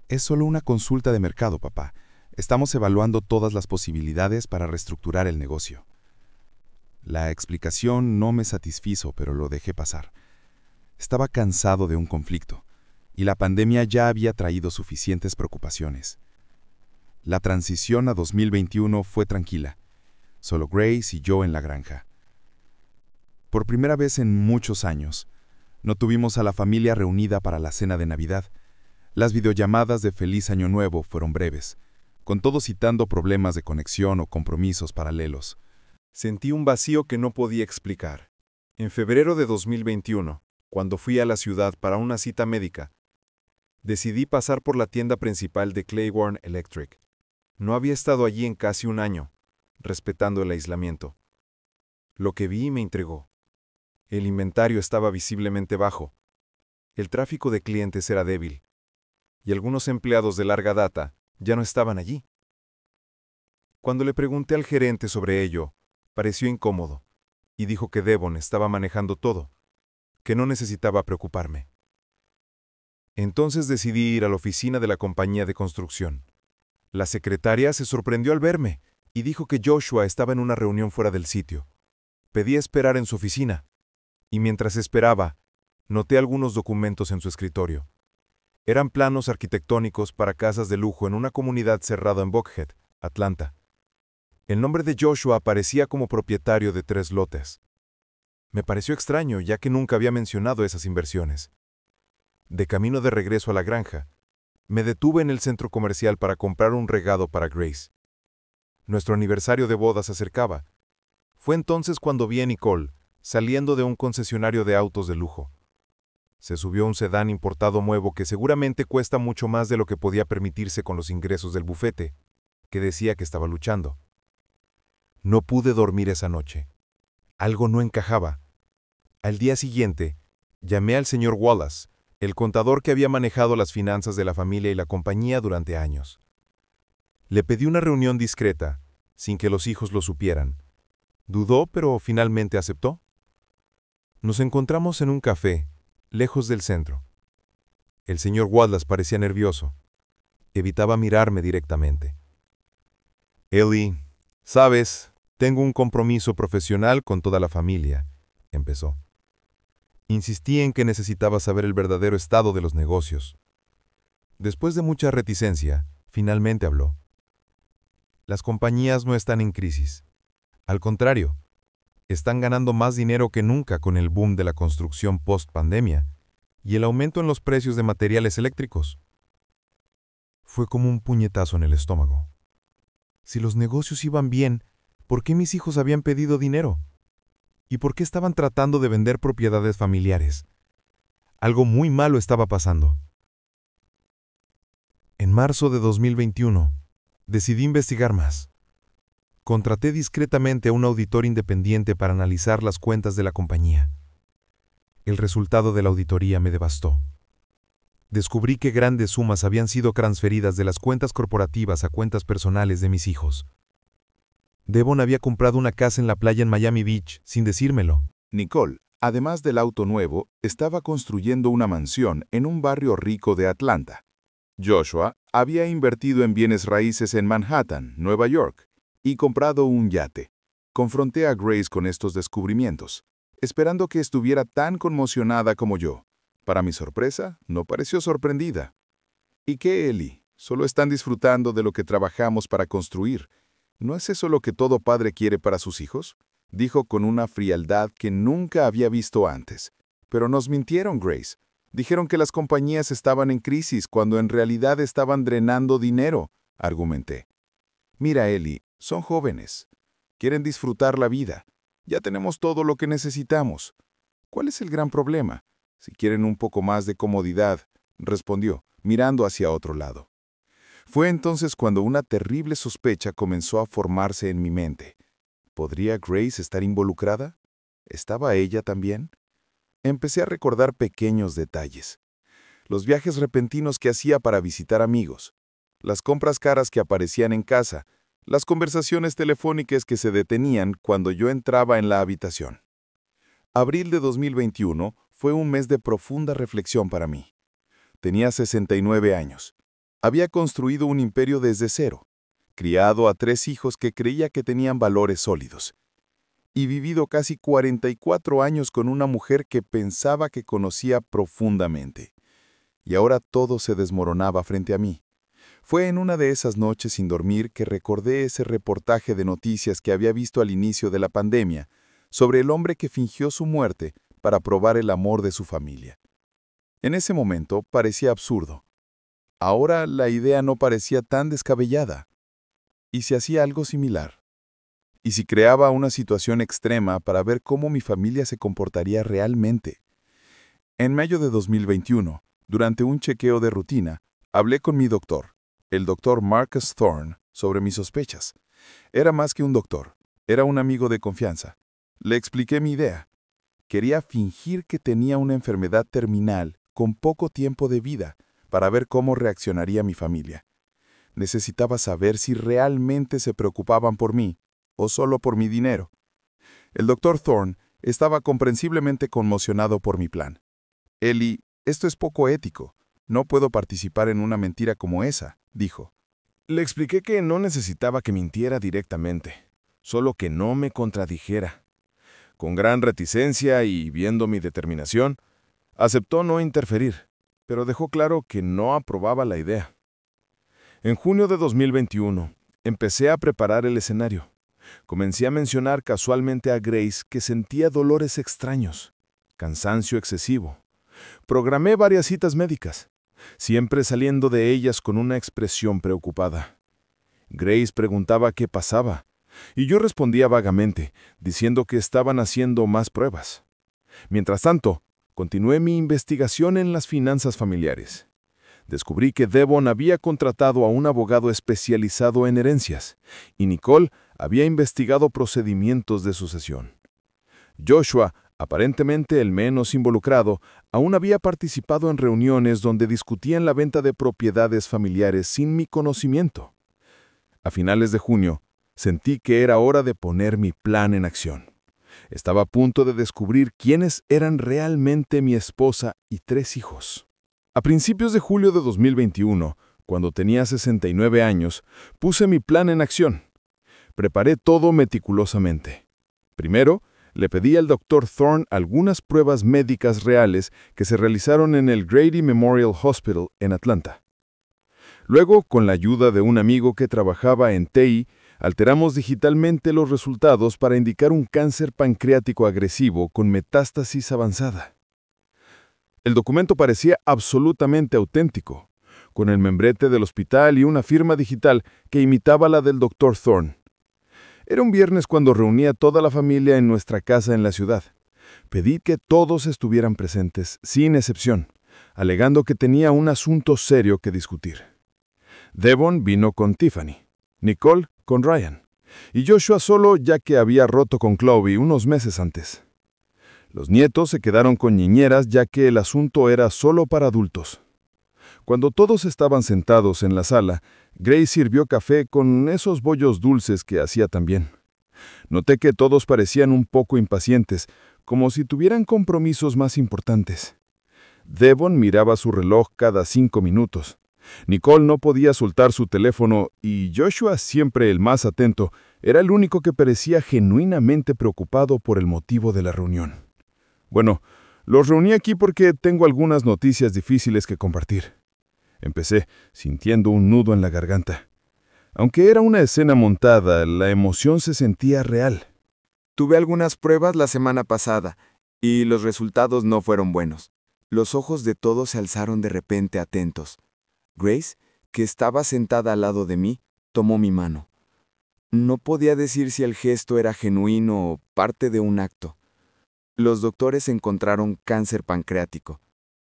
Es solo una consulta de mercado, papá. Estamos evaluando todas las posibilidades para reestructurar el negocio. La explicación no me satisfizo, pero lo dejé pasar. Estaba cansado de un conflicto, y la pandemia ya había traído suficientes preocupaciones. La transición a 2021 fue tranquila, solo Grace y yo en la granja. Por primera vez en muchos años, no tuvimos a la familia reunida para la cena de Navidad. Las videollamadas de Feliz Año Nuevo fueron breves, con todos citando problemas de conexión o compromisos paralelos. Sentí un vacío que no podía explicar. En febrero de 2021, cuando fui a la ciudad para una cita médica, decidí pasar por la tienda principal de Claiborne Electric. No había estado allí en casi un año, respetando el aislamiento. Lo que vi me intrigó. El inventario estaba visiblemente bajo. El tráfico de clientes era débil, y algunos empleados de larga data ya no estaban allí. Cuando le pregunté al gerente sobre ello, pareció incómodo, y dijo que Devon estaba manejando todo, que no necesitaba preocuparme. Entonces decidí ir a la oficina de la compañía de construcción. La secretaria se sorprendió al verme y dijo que Joshua estaba en una reunión fuera del sitio. Pedí esperar en su oficina, y mientras esperaba, noté algunos documentos en su escritorio. Eran planos arquitectónicos para casas de lujo en una comunidad cerrada en Buckhead, Atlanta. El nombre de Joshua aparecía como propietario de 3 lotes. Me pareció extraño, ya que nunca había mencionado esas inversiones. De camino de regreso a la granja, me detuve en el centro comercial para comprar un regalo para Grace. Nuestro aniversario de boda se acercaba. Fue entonces cuando vi a Nicole saliendo de un concesionario de autos de lujo. Se subió a un sedán importado nuevo que seguramente cuesta mucho más de lo que podía permitirse con los ingresos del bufete, que decía que estaba luchando. No pude dormir esa noche. Algo no encajaba. Al día siguiente, llamé al señor Wallace, el contador que había manejado las finanzas de la familia y la compañía durante años. Le pedí una reunión discreta, sin que los hijos lo supieran. Dudó, pero finalmente aceptó. Nos encontramos en un café, lejos del centro. El señor Wallace parecía nervioso. Evitaba mirarme directamente. Ellie, sabes, tengo un compromiso profesional con toda la familia, empezó. Insistí en que necesitaba saber el verdadero estado de los negocios. Después de mucha reticencia, finalmente habló. Las compañías no están en crisis. Al contrario, están ganando más dinero que nunca con el boom de la construcción post-pandemia y el aumento en los precios de materiales eléctricos. Fue como un puñetazo en el estómago. Si los negocios iban bien, ¿por qué mis hijos habían pedido dinero? ¿Y por qué estaban tratando de vender propiedades familiares? Algo muy malo estaba pasando. En marzo de 2021, decidí investigar más. Contraté discretamente a un auditor independiente para analizar las cuentas de la compañía. El resultado de la auditoría me devastó. Descubrí que grandes sumas habían sido transferidas de las cuentas corporativas a cuentas personales de mis hijos. Devon había comprado una casa en la playa en Miami Beach sin decírmelo. Nicole, además del auto nuevo, estaba construyendo una mansión en un barrio rico de Atlanta. Joshua había invertido en bienes raíces en Manhattan, Nueva York, y comprado un yate. Confronté a Grace con estos descubrimientos, esperando que estuviera tan conmocionada como yo. Para mi sorpresa, no pareció sorprendida. ¿Y qué, Ellie? Solo están disfrutando de lo que trabajamos para construir. ¿No es eso lo que todo padre quiere para sus hijos? Dijo con una frialdad que nunca había visto antes. Pero nos mintieron, Grace. Dijeron que las compañías estaban en crisis cuando en realidad estaban drenando dinero, argumenté. Mira, Ellie, son jóvenes. Quieren disfrutar la vida. Ya tenemos todo lo que necesitamos. ¿Cuál es el gran problema? Si quieren un poco más de comodidad, respondió, mirando hacia otro lado. Fue entonces cuando una terrible sospecha comenzó a formarse en mi mente. ¿Podría Grace estar involucrada? ¿Estaba ella también? Empecé a recordar pequeños detalles. Los viajes repentinos que hacía para visitar amigos, las compras caras que aparecían en casa, las conversaciones telefónicas que se detenían cuando yo entraba en la habitación. Abril de 2021 fue un mes de profunda reflexión para mí. Tenía 69 años. Había construido un imperio desde cero, criado a 3 hijos que creía que tenían valores sólidos, y vivido casi 44 años con una mujer que pensaba que conocía profundamente. Y ahora todo se desmoronaba frente a mí. Fue en una de esas noches sin dormir que recordé ese reportaje de noticias que había visto al inicio de la pandemia sobre el hombre que fingió su muerte para probar el amor de su familia. En ese momento parecía absurdo. Ahora la idea no parecía tan descabellada. ¿Y si hacía algo similar? ¿Y si creaba una situación extrema para ver cómo mi familia se comportaría realmente? En mayo de 2021, durante un chequeo de rutina, hablé con mi doctor, el doctor Marcus Thorne, sobre mis sospechas. Era más que un doctor, era un amigo de confianza. Le expliqué mi idea. Quería fingir que tenía una enfermedad terminal con poco tiempo de vida para ver cómo reaccionaría mi familia. Necesitaba saber si realmente se preocupaban por mí o solo por mi dinero. El doctor Thorne estaba comprensiblemente conmocionado por mi plan. Ellie, esto es poco ético. No puedo participar en una mentira como esa, dijo. Le expliqué que no necesitaba que mintiera directamente, solo que no me contradijera. Con gran reticencia y viendo mi determinación, aceptó no interferir, pero dejó claro que no aprobaba la idea. En junio de 2021, empecé a preparar el escenario. Comencé a mencionar casualmente a Grace que sentía dolores extraños, cansancio excesivo. Programé varias citas médicas, siempre saliendo de ellas con una expresión preocupada. Grace preguntaba qué pasaba, y yo respondía vagamente, diciendo que estaban haciendo más pruebas. Mientras tanto, continué mi investigación en las finanzas familiares. Descubrí que Devon había contratado a un abogado especializado en herencias, y Nicole había investigado procedimientos de sucesión. Joshua, aparentemente el menos involucrado, aún había participado en reuniones donde discutían la venta de propiedades familiares sin mi conocimiento. A finales de junio, sentí que era hora de poner mi plan en acción. Estaba a punto de descubrir quiénes eran realmente mi esposa y 3 hijos. A principios de julio de 2021, cuando tenía 69 años, puse mi plan en acción. Preparé todo meticulosamente. Primero, le pedí al Dr. Thorne algunas pruebas médicas reales que se realizaron en el Grady Memorial Hospital en Atlanta. Luego, con la ayuda de un amigo que trabajaba en TI, alteramos digitalmente los resultados para indicar un cáncer pancreático agresivo con metástasis avanzada. El documento parecía absolutamente auténtico, con el membrete del hospital y una firma digital que imitaba la del Dr. Thorne. Era un viernes cuando reuní a toda la familia en nuestra casa en la ciudad. Pedí que todos estuvieran presentes, sin excepción, alegando que tenía un asunto serio que discutir. Devon vino con Tiffany, Nicole con Ryan, y Joshua solo ya que había roto con Chloe unos meses antes. Los nietos se quedaron con niñeras ya que el asunto era solo para adultos. Cuando todos estaban sentados en la sala, Grace sirvió café con esos bollos dulces que hacía también. Noté que todos parecían un poco impacientes, como si tuvieran compromisos más importantes. Devon miraba su reloj cada 5 minutos. Nicole no podía soltar su teléfono y Joshua, siempre el más atento, era el único que parecía genuinamente preocupado por el motivo de la reunión. Bueno, los reuní aquí porque tengo algunas noticias difíciles que compartir. Empecé, sintiendo un nudo en la garganta. Aunque era una escena montada, la emoción se sentía real. Tuve algunas pruebas la semana pasada, y los resultados no fueron buenos. Los ojos de todos se alzaron de repente atentos. Grace, que estaba sentada al lado de mí, tomó mi mano. No podía decir si el gesto era genuino o parte de un acto. Los doctores encontraron cáncer pancreático,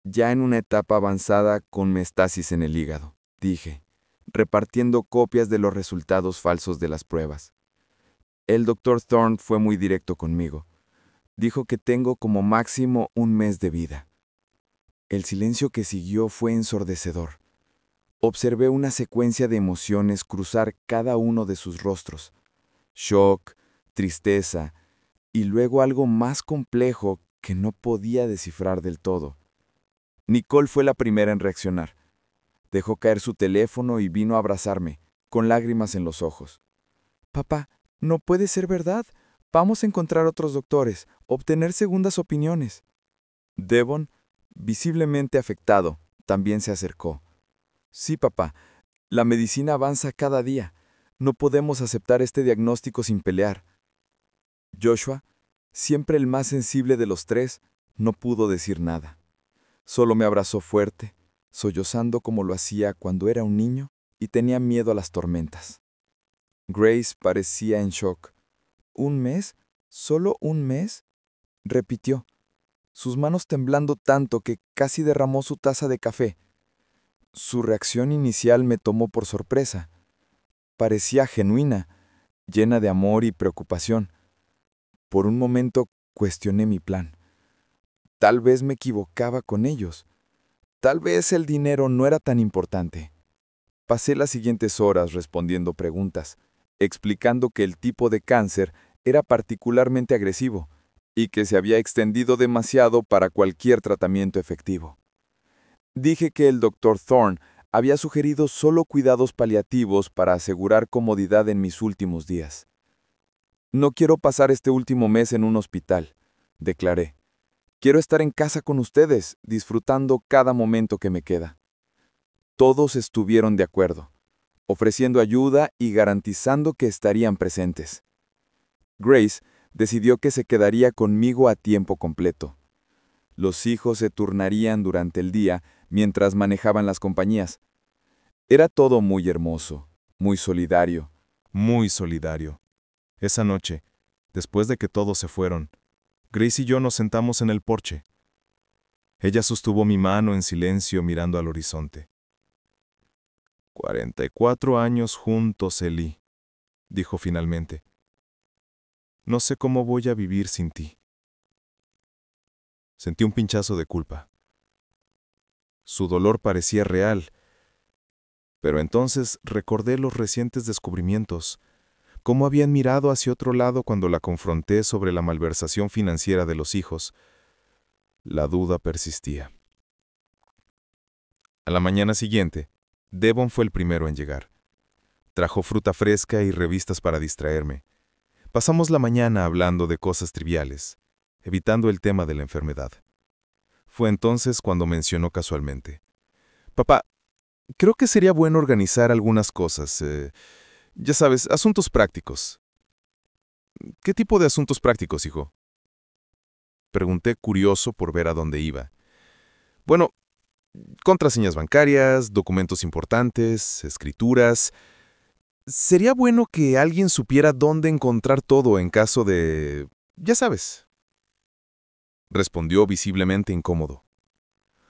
ya en una etapa avanzada con metástasis en el hígado, dije, repartiendo copias de los resultados falsos de las pruebas. El Dr. Thorne fue muy directo conmigo. Dijo que tengo como máximo un mes de vida. El silencio que siguió fue ensordecedor. Observé una secuencia de emociones cruzar cada uno de sus rostros. Shock, tristeza, y luego algo más complejo que no podía descifrar del todo. Nicole fue la primera en reaccionar. Dejó caer su teléfono y vino a abrazarme, con lágrimas en los ojos. «Papá, no puede ser verdad. Vamos a encontrar otros doctores, obtener segundas opiniones». Devon, visiblemente afectado, también se acercó. «Sí, papá. La medicina avanza cada día. No podemos aceptar este diagnóstico sin pelear». Joshua, siempre el más sensible de los tres, no pudo decir nada. Solo me abrazó fuerte, sollozando como lo hacía cuando era un niño y tenía miedo a las tormentas. Grace parecía en shock. «¿Un mes? ¿Solo un mes?», repitió, sus manos temblando tanto que casi derramó su taza de café. Su reacción inicial me tomó por sorpresa. Parecía genuina, llena de amor y preocupación. Por un momento cuestioné mi plan. Tal vez me equivocaba con ellos. Tal vez el dinero no era tan importante. Pasé las siguientes horas respondiendo preguntas, explicando que el tipo de cáncer era particularmente agresivo y que se había extendido demasiado para cualquier tratamiento efectivo. Dije que el Dr. Thorne había sugerido solo cuidados paliativos para asegurar comodidad en mis últimos días. «No quiero pasar este último mes en un hospital», declaré. «Quiero estar en casa con ustedes, disfrutando cada momento que me queda». Todos estuvieron de acuerdo, ofreciendo ayuda y garantizando que estarían presentes. Grace decidió que se quedaría conmigo a tiempo completo. Los hijos se turnarían durante el día mientras manejaban las compañías. Era todo muy hermoso, muy solidario. Muy solidario. Esa noche, después de que todos se fueron, Grace y yo nos sentamos en el porche. Ella sostuvo mi mano en silencio mirando al horizonte. 44 años juntos, Ellie, dijo finalmente. No sé cómo voy a vivir sin ti. Sentí un pinchazo de culpa. Su dolor parecía real, pero entonces recordé los recientes descubrimientos, cómo habían mirado hacia otro lado cuando la confronté sobre la malversación financiera de los hijos. La duda persistía. A la mañana siguiente, Devon fue el primero en llegar. Trajo fruta fresca y revistas para distraerme. Pasamos la mañana hablando de cosas triviales, evitando el tema de la enfermedad. Fue entonces cuando mencionó casualmente: «Papá, creo que sería bueno organizar algunas cosas. Ya sabes, asuntos prácticos». «¿Qué tipo de asuntos prácticos, hijo?», pregunté curioso por ver a dónde iba. «Bueno, contraseñas bancarias, documentos importantes, escrituras. Sería bueno que alguien supiera dónde encontrar todo en caso de... ya sabes». Respondió visiblemente incómodo.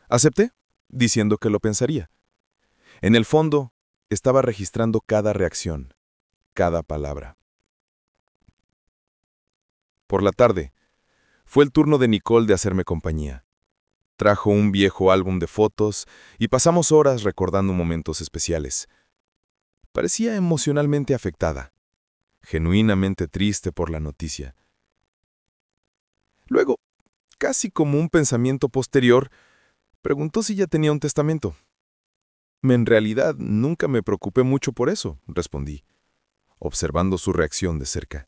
Acepté, diciendo que lo pensaría. En el fondo, estaba registrando cada reacción, cada palabra. Por la tarde, fue el turno de Nicole de hacerme compañía. Trajo un viejo álbum de fotos y pasamos horas recordando momentos especiales. Parecía emocionalmente afectada, genuinamente triste por la noticia. Luego, casi como un pensamiento posterior, preguntó si ya tenía un testamento. En realidad, nunca me preocupé mucho por eso, respondí, observando su reacción de cerca.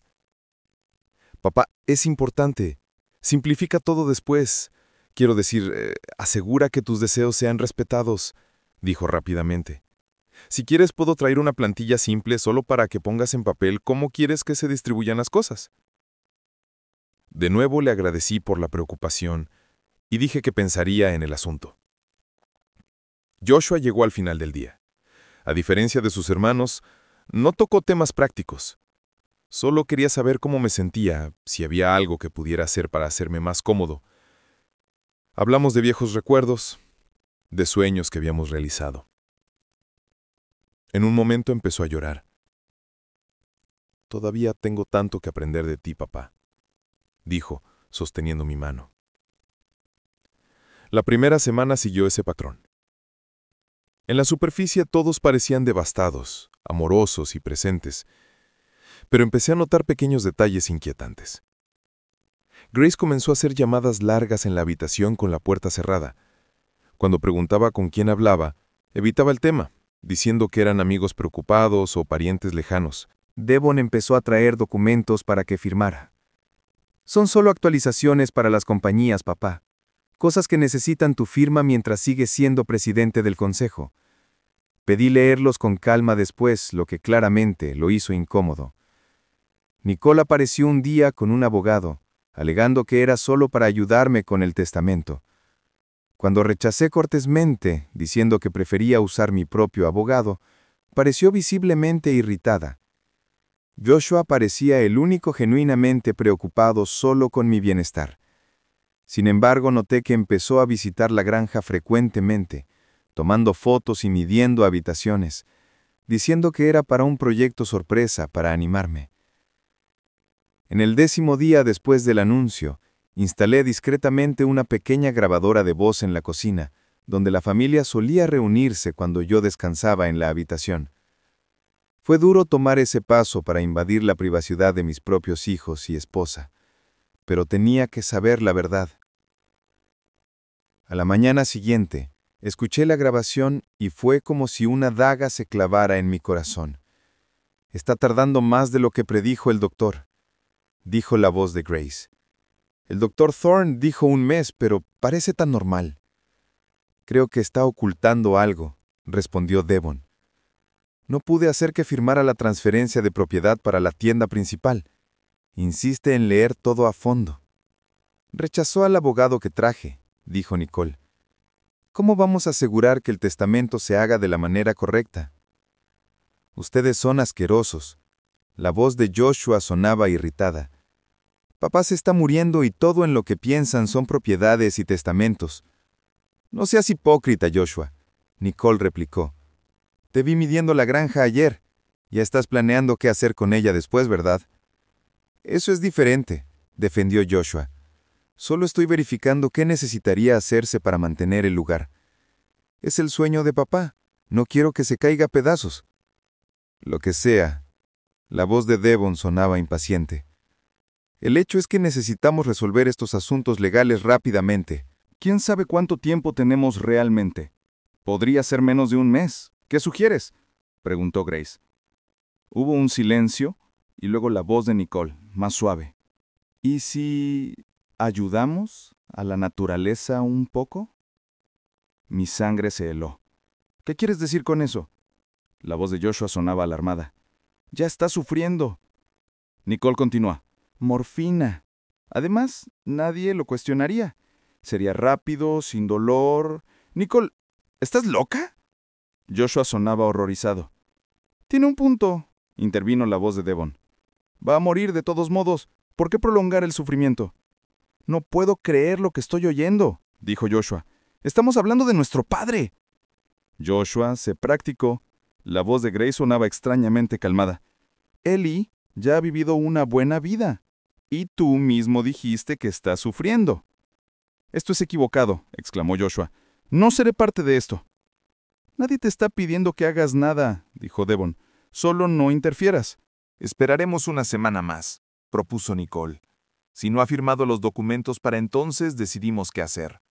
Papá, es importante. Simplifica todo después. Quiero decir, asegura que tus deseos sean respetados, dijo rápidamente. Si quieres, puedo traer una plantilla simple solo para que pongas en papel cómo quieres que se distribuyan las cosas. De nuevo le agradecí por la preocupación y dije que pensaría en el asunto. Joshua llegó al final del día. A diferencia de sus hermanos, no tocó temas prácticos. Solo quería saber cómo me sentía, si había algo que pudiera hacer para hacerme más cómodo. Hablamos de viejos recuerdos, de sueños que habíamos realizado. En un momento empezó a llorar. «Todavía tengo tanto que aprender de ti, papá», dijo, sosteniendo mi mano. La primera semana siguió ese patrón. En la superficie todos parecían devastados, amorosos y presentes, pero empecé a notar pequeños detalles inquietantes. Grace comenzó a hacer llamadas largas en la habitación con la puerta cerrada. Cuando preguntaba con quién hablaba, evitaba el tema, diciendo que eran amigos preocupados o parientes lejanos. Devon empezó a traer documentos para que firmara. Son solo actualizaciones para las compañías, papá. Cosas que necesitan tu firma mientras sigues siendo presidente del consejo. Pedí leerlos con calma después, lo que claramente lo hizo incómodo. Nicole apareció un día con un abogado, alegando que era solo para ayudarme con el testamento. Cuando rechacé cortésmente, diciendo que prefería usar mi propio abogado, pareció visiblemente irritada. Joshua parecía el único genuinamente preocupado solo con mi bienestar. Sin embargo, noté que empezó a visitar la granja frecuentemente, tomando fotos y midiendo habitaciones, diciendo que era para un proyecto sorpresa para animarme. En el 10º día después del anuncio, instalé discretamente una pequeña grabadora de voz en la cocina, donde la familia solía reunirse cuando yo descansaba en la habitación. Fue duro tomar ese paso para invadir la privacidad de mis propios hijos y esposa, pero tenía que saber la verdad. A la mañana siguiente, escuché la grabación y fue como si una daga se clavara en mi corazón. «Está tardando más de lo que predijo el doctor», dijo la voz de Grace. «El doctor Thorne dijo 1 mes, pero parece tan normal». «Creo que está ocultando algo», respondió Devon. «No pude hacer que firmara la transferencia de propiedad para la tienda principal. Insiste en leer todo a fondo». «Rechazó al abogado que traje», dijo Nicole. «¿Cómo vamos a asegurar que el testamento se haga de la manera correcta?» «Ustedes son asquerosos». La voz de Joshua sonaba irritada. «Papá se está muriendo y todo en lo que piensan son propiedades y testamentos». «No seas hipócrita, Joshua», Nicole replicó. «Te vi midiendo la granja ayer. Ya estás planeando qué hacer con ella después, ¿verdad?» «Eso es diferente», defendió Joshua. «Solo estoy verificando qué necesitaría hacerse para mantener el lugar. Es el sueño de papá. No quiero que se caiga a pedazos». «Lo que sea». La voz de Devon sonaba impaciente. «El hecho es que necesitamos resolver estos asuntos legales rápidamente». ¿Quién sabe cuánto tiempo tenemos realmente? Podría ser menos de 1 mes. ¿Qué sugieres?, preguntó Grace. Hubo un silencio y luego la voz de Nicole, más suave. ¿Y si ayudamos a la naturaleza un poco? Mi sangre se heló. ¿Qué quieres decir con eso? La voz de Joshua sonaba alarmada. Ya está sufriendo. Nicole continúa. Morfina. Además, nadie lo cuestionaría. Sería rápido, sin dolor. Nicole, ¿estás loca? Joshua sonaba horrorizado. Tiene un punto, intervino la voz de Devon. Va a morir de todos modos. ¿Por qué prolongar el sufrimiento? No puedo creer lo que estoy oyendo, dijo Joshua. Estamos hablando de nuestro padre. Joshua se practicó. La voz de Grace sonaba extrañamente calmada. Ellie ya ha vivido una buena vida. Y tú mismo dijiste que está sufriendo. Esto es equivocado, exclamó Joshua. No seré parte de esto. Nadie te está pidiendo que hagas nada, dijo Devon. Solo no interfieras. Esperaremos 1 semana más, propuso Nicole. Si no ha firmado los documentos para entonces, decidimos qué hacer.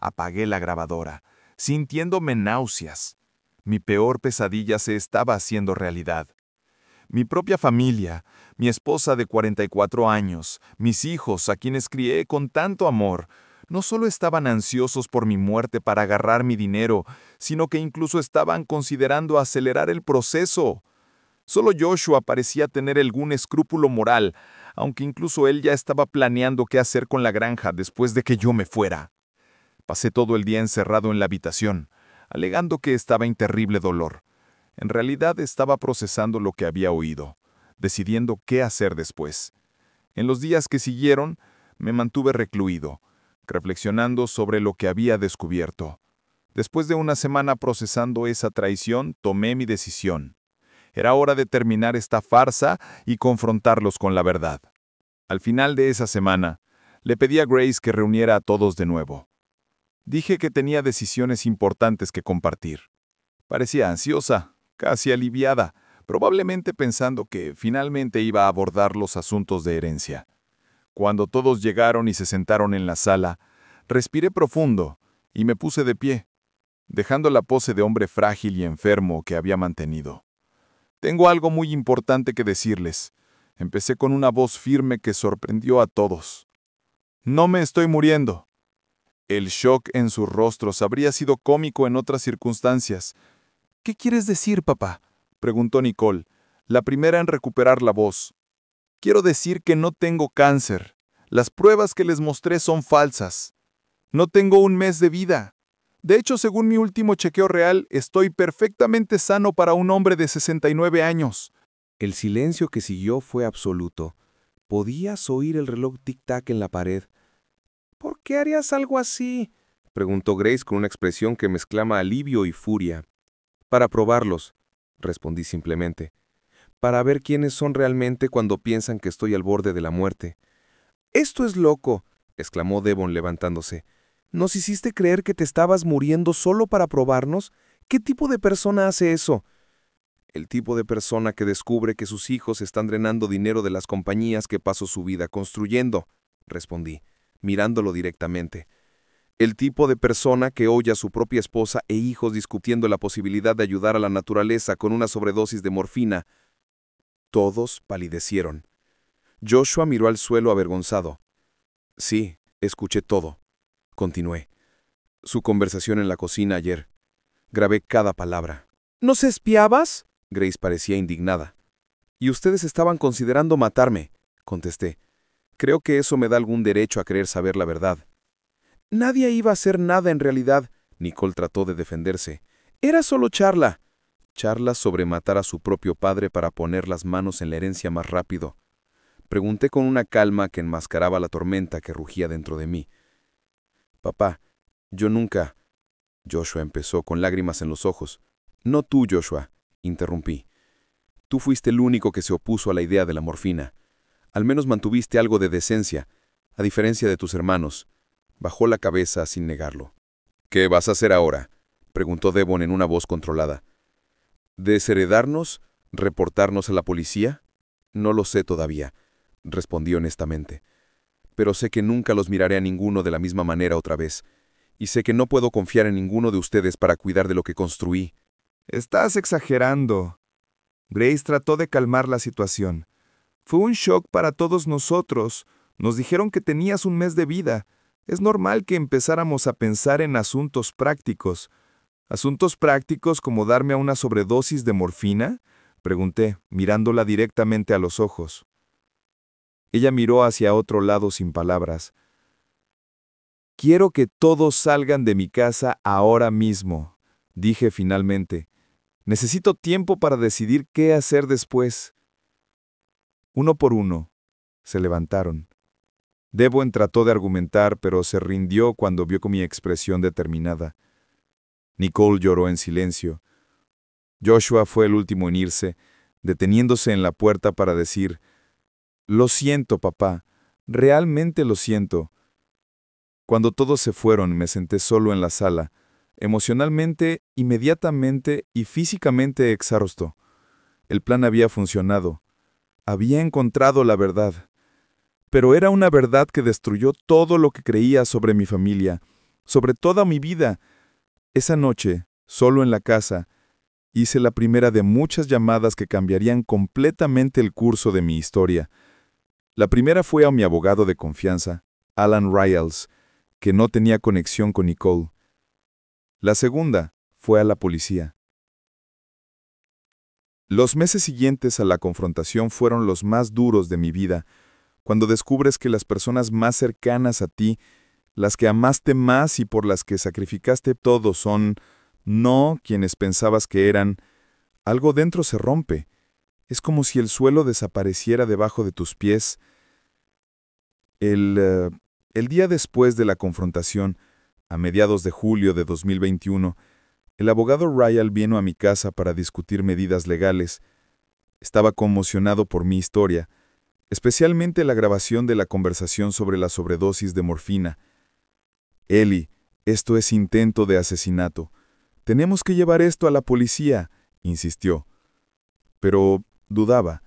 Apagué la grabadora, sintiéndome náuseas. Mi peor pesadilla se estaba haciendo realidad. Mi propia familia, mi esposa de 44 años, mis hijos, a quienes crié con tanto amor, no solo estaban ansiosos por mi muerte para agarrar mi dinero, sino que incluso estaban considerando acelerar el proceso. Solo Joshua parecía tener algún escrúpulo moral, aunque incluso él ya estaba planeando qué hacer con la granja después de que yo me fuera. Pasé todo el día encerrado en la habitación, alegando que estaba en terrible dolor. En realidad estaba procesando lo que había oído, decidiendo qué hacer después. En los días que siguieron, me mantuve recluido, reflexionando sobre lo que había descubierto. Después de 1 semana procesando esa traición, tomé mi decisión. Era hora de terminar esta farsa y confrontarlos con la verdad. Al final de esa semana, le pedí a Grace que reuniera a todos de nuevo. Dije que tenía decisiones importantes que compartir. Parecía ansiosa, casi aliviada, probablemente pensando que finalmente iba a abordar los asuntos de herencia. Cuando todos llegaron y se sentaron en la sala, respiré profundo y me puse de pie, dejando la pose de hombre frágil y enfermo que había mantenido. Tengo algo muy importante que decirles. Empecé con una voz firme que sorprendió a todos. No me estoy muriendo. El shock en sus rostros habría sido cómico en otras circunstancias. ¿Qué quieres decir, papá?, preguntó Nicole, la primera en recuperar la voz. Quiero decir que no tengo cáncer. Las pruebas que les mostré son falsas. No tengo un mes de vida. De hecho, según mi último chequeo real, estoy perfectamente sano para un hombre de 69 años. El silencio que siguió fue absoluto. Podías oír el reloj tic-tac en la pared. ¿Por qué harías algo así?, preguntó Grace con una expresión que mezclaba alivio y furia. Para probarlos, respondí simplemente. Para ver quiénes son realmente cuando piensan que estoy al borde de la muerte. «Esto es loco», exclamó Devon levantándose. «¿Nos hiciste creer que te estabas muriendo solo para probarnos? ¿Qué tipo de persona hace eso?» «El tipo de persona que descubre que sus hijos están drenando dinero de las compañías que pasó su vida construyendo», respondí, mirándolo directamente. «El tipo de persona que oye a su propia esposa e hijos discutiendo la posibilidad de ayudar a la naturaleza con una sobredosis de morfina». Todos palidecieron. Joshua miró al suelo avergonzado. «Sí, escuché todo», continué. «Su conversación en la cocina ayer. Grabé cada palabra». «¿Nos espiabas?», Grace parecía indignada. «Y ustedes estaban considerando matarme», contesté. «Creo que eso me da algún derecho a querer saber la verdad». «Nadie iba a hacer nada en realidad», Nicole trató de defenderse. «Era solo charla». «Charla sobre matar a su propio padre para poner las manos en la herencia más rápido». Pregunté con una calma que enmascaraba la tormenta que rugía dentro de mí. «Papá, yo nunca...» Joshua empezó con lágrimas en los ojos. «No tú, Joshua», interrumpí. «Tú fuiste el único que se opuso a la idea de la morfina. Al menos mantuviste algo de decencia, a diferencia de tus hermanos». Bajó la cabeza sin negarlo. «¿Qué vas a hacer ahora?», preguntó Devon en una voz controlada. «¿Desheredarnos? ¿Reportarnos a la policía? No lo sé todavía», respondí honestamente. «Pero sé que nunca los miraré a ninguno de la misma manera otra vez, y sé que no puedo confiar en ninguno de ustedes para cuidar de lo que construí». Estás exagerando. Grace trató de calmar la situación. Fue un shock para todos nosotros. Nos dijeron que tenías un mes de vida. Es normal que empezáramos a pensar en asuntos prácticos. ¿Asuntos prácticos como darme a una sobredosis de morfina?, pregunté, mirándola directamente a los ojos. Ella miró hacia otro lado sin palabras. «Quiero que todos salgan de mi casa ahora mismo», dije finalmente. «Necesito tiempo para decidir qué hacer después». Uno por uno, se levantaron. Devon trató de argumentar, pero se rindió cuando vio con mi expresión determinada. Nicole lloró en silencio. Joshua fue el último en irse, deteniéndose en la puerta para decir: «Lo siento, papá, realmente lo siento». Cuando todos se fueron, me senté solo en la sala, emocionalmente, inmediatamente y físicamente exhausto. El plan había funcionado. Había encontrado la verdad. Pero era una verdad que destruyó todo lo que creía sobre mi familia, sobre toda mi vida. Esa noche, solo en la casa, hice la primera de muchas llamadas que cambiarían completamente el curso de mi historia. La primera fue a mi abogado de confianza, Alan Riles, que no tenía conexión con Nicole. La segunda fue a la policía. Los meses siguientes a la confrontación fueron los más duros de mi vida, cuando descubres que las personas más cercanas a ti, las que amaste más y por las que sacrificaste todo, son no quienes pensabas que eran. Algo dentro se rompe. Es como si el suelo desapareciera debajo de tus pies. El día después de la confrontación, a mediados de julio de 2021, el abogado Ryle vino a mi casa para discutir medidas legales. Estaba conmocionado por mi historia, especialmente la grabación de la conversación sobre la sobredosis de morfina. «Ellie, esto es intento de asesinato. Tenemos que llevar esto a la policía», insistió. Pero dudaba.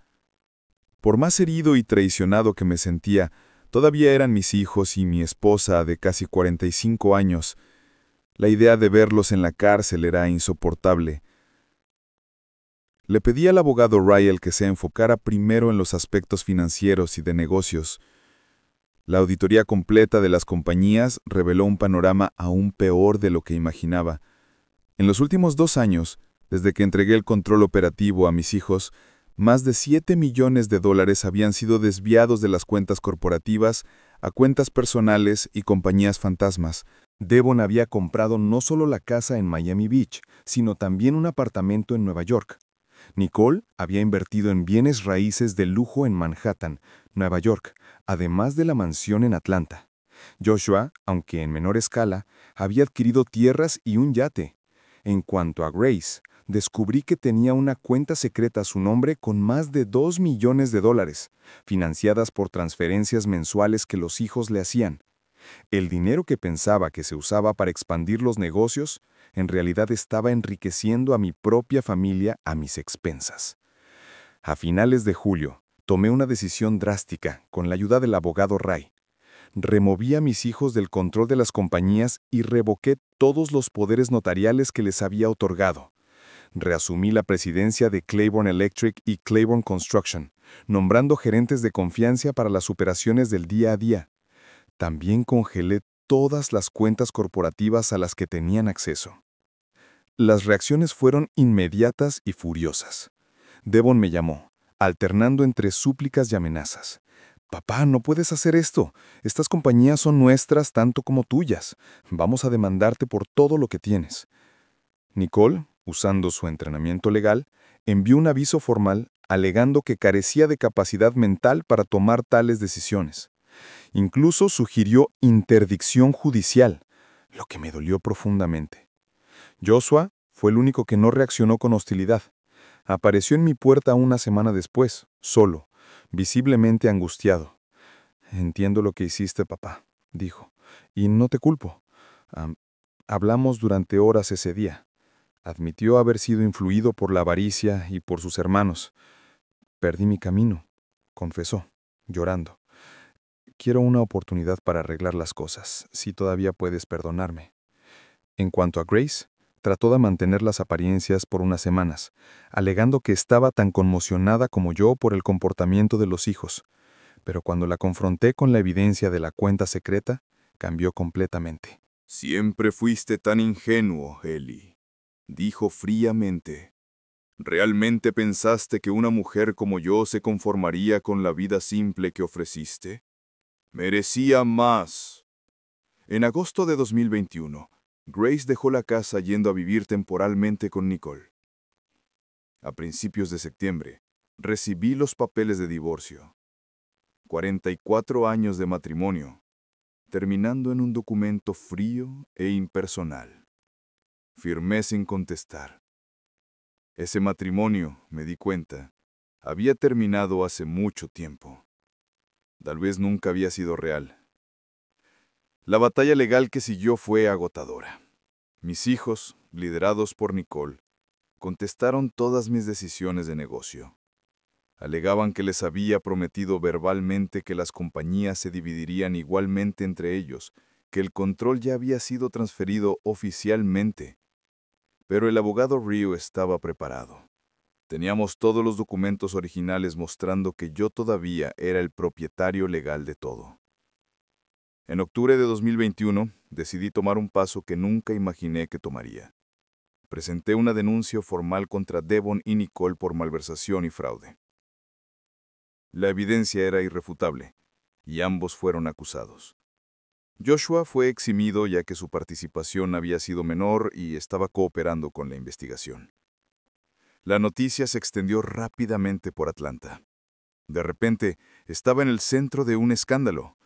Por más herido y traicionado que me sentía, Todavía eran mis hijos y mi esposa de casi 45 años. La idea de verlos en la cárcel era insoportable. Le pedí al abogado Ryle que se enfocara primero en los aspectos financieros y de negocios. La auditoría completa de las compañías reveló un panorama aún peor de lo que imaginaba. En los últimos 2 años, desde que entregué el control operativo a mis hijos, más de $7 millones habían sido desviados de las cuentas corporativas a cuentas personales y compañías fantasmas. Devon había comprado no solo la casa en Miami Beach, sino también un apartamento en Nueva York. Nicole había invertido en bienes raíces de lujo en Manhattan, Nueva York, además de la mansión en Atlanta. Joshua, aunque en menor escala, había adquirido tierras y un yate. En cuanto a Grace, descubrí que tenía una cuenta secreta a su nombre con más de $2 millones, financiadas por transferencias mensuales que los hijos le hacían. El dinero que pensaba que se usaba para expandir los negocios, en realidad estaba enriqueciendo a mi propia familia a mis expensas. A finales de julio, tomé una decisión drástica con la ayuda del abogado Ray. Removí a mis hijos del control de las compañías y revoqué todos los poderes notariales que les había otorgado. Reasumí la presidencia de Claiborne Electric y Claiborne Construction, nombrando gerentes de confianza para las operaciones del día a día. También congelé todas las cuentas corporativas a las que tenían acceso. Las reacciones fueron inmediatas y furiosas. Devon me llamó, alternando entre súplicas y amenazas. «Papá, no puedes hacer esto. Estas compañías son nuestras tanto como tuyas. Vamos a demandarte por todo lo que tienes». Nicole, usando su entrenamiento legal, envió un aviso formal alegando que carecía de capacidad mental para tomar tales decisiones. Incluso sugirió interdicción judicial, lo que me dolió profundamente. Joshua fue el único que no reaccionó con hostilidad. Apareció en mi puerta una semana después, solo, visiblemente angustiado. «Entiendo lo que hiciste, papá», dijo, «y no te culpo. Hablamos durante horas ese día». Admitió haber sido influido por la avaricia y por sus hermanos. «Perdí mi camino», confesó, llorando. «Quiero una oportunidad para arreglar las cosas, si todavía puedes perdonarme». En cuanto a Grace, trató de mantener las apariencias por unas semanas, alegando que estaba tan conmocionada como yo por el comportamiento de los hijos. Pero cuando la confronté con la evidencia de la cuenta secreta, cambió completamente. «Siempre fuiste tan ingenuo, Ellie», dijo fríamente. «¿Realmente pensaste que una mujer como yo se conformaría con la vida simple que ofreciste? Merecía más». En agosto de 2021, Grace dejó la casa yendo a vivir temporalmente con Nicole. A principios de septiembre, recibí los papeles de divorcio. 44 años de matrimonio, terminando en un documento frío e impersonal. Firmé sin contestar. Ese matrimonio, me di cuenta, había terminado hace mucho tiempo. Tal vez nunca había sido real. La batalla legal que siguió fue agotadora. Mis hijos, liderados por Nicole, contestaron todas mis decisiones de negocio. Alegaban que les había prometido verbalmente que las compañías se dividirían igualmente entre ellos, que el control ya había sido transferido oficialmente. Pero el abogado Ryu estaba preparado. Teníamos todos los documentos originales mostrando que yo todavía era el propietario legal de todo. En octubre de 2021, decidí tomar un paso que nunca imaginé que tomaría. Presenté una denuncia formal contra Devon y Nicole por malversación y fraude. La evidencia era irrefutable, y ambos fueron acusados. Joshua fue eximido ya que su participación había sido menor y estaba cooperando con la investigación. La noticia se extendió rápidamente por Atlanta. De repente, estaba en el centro de un escándalo.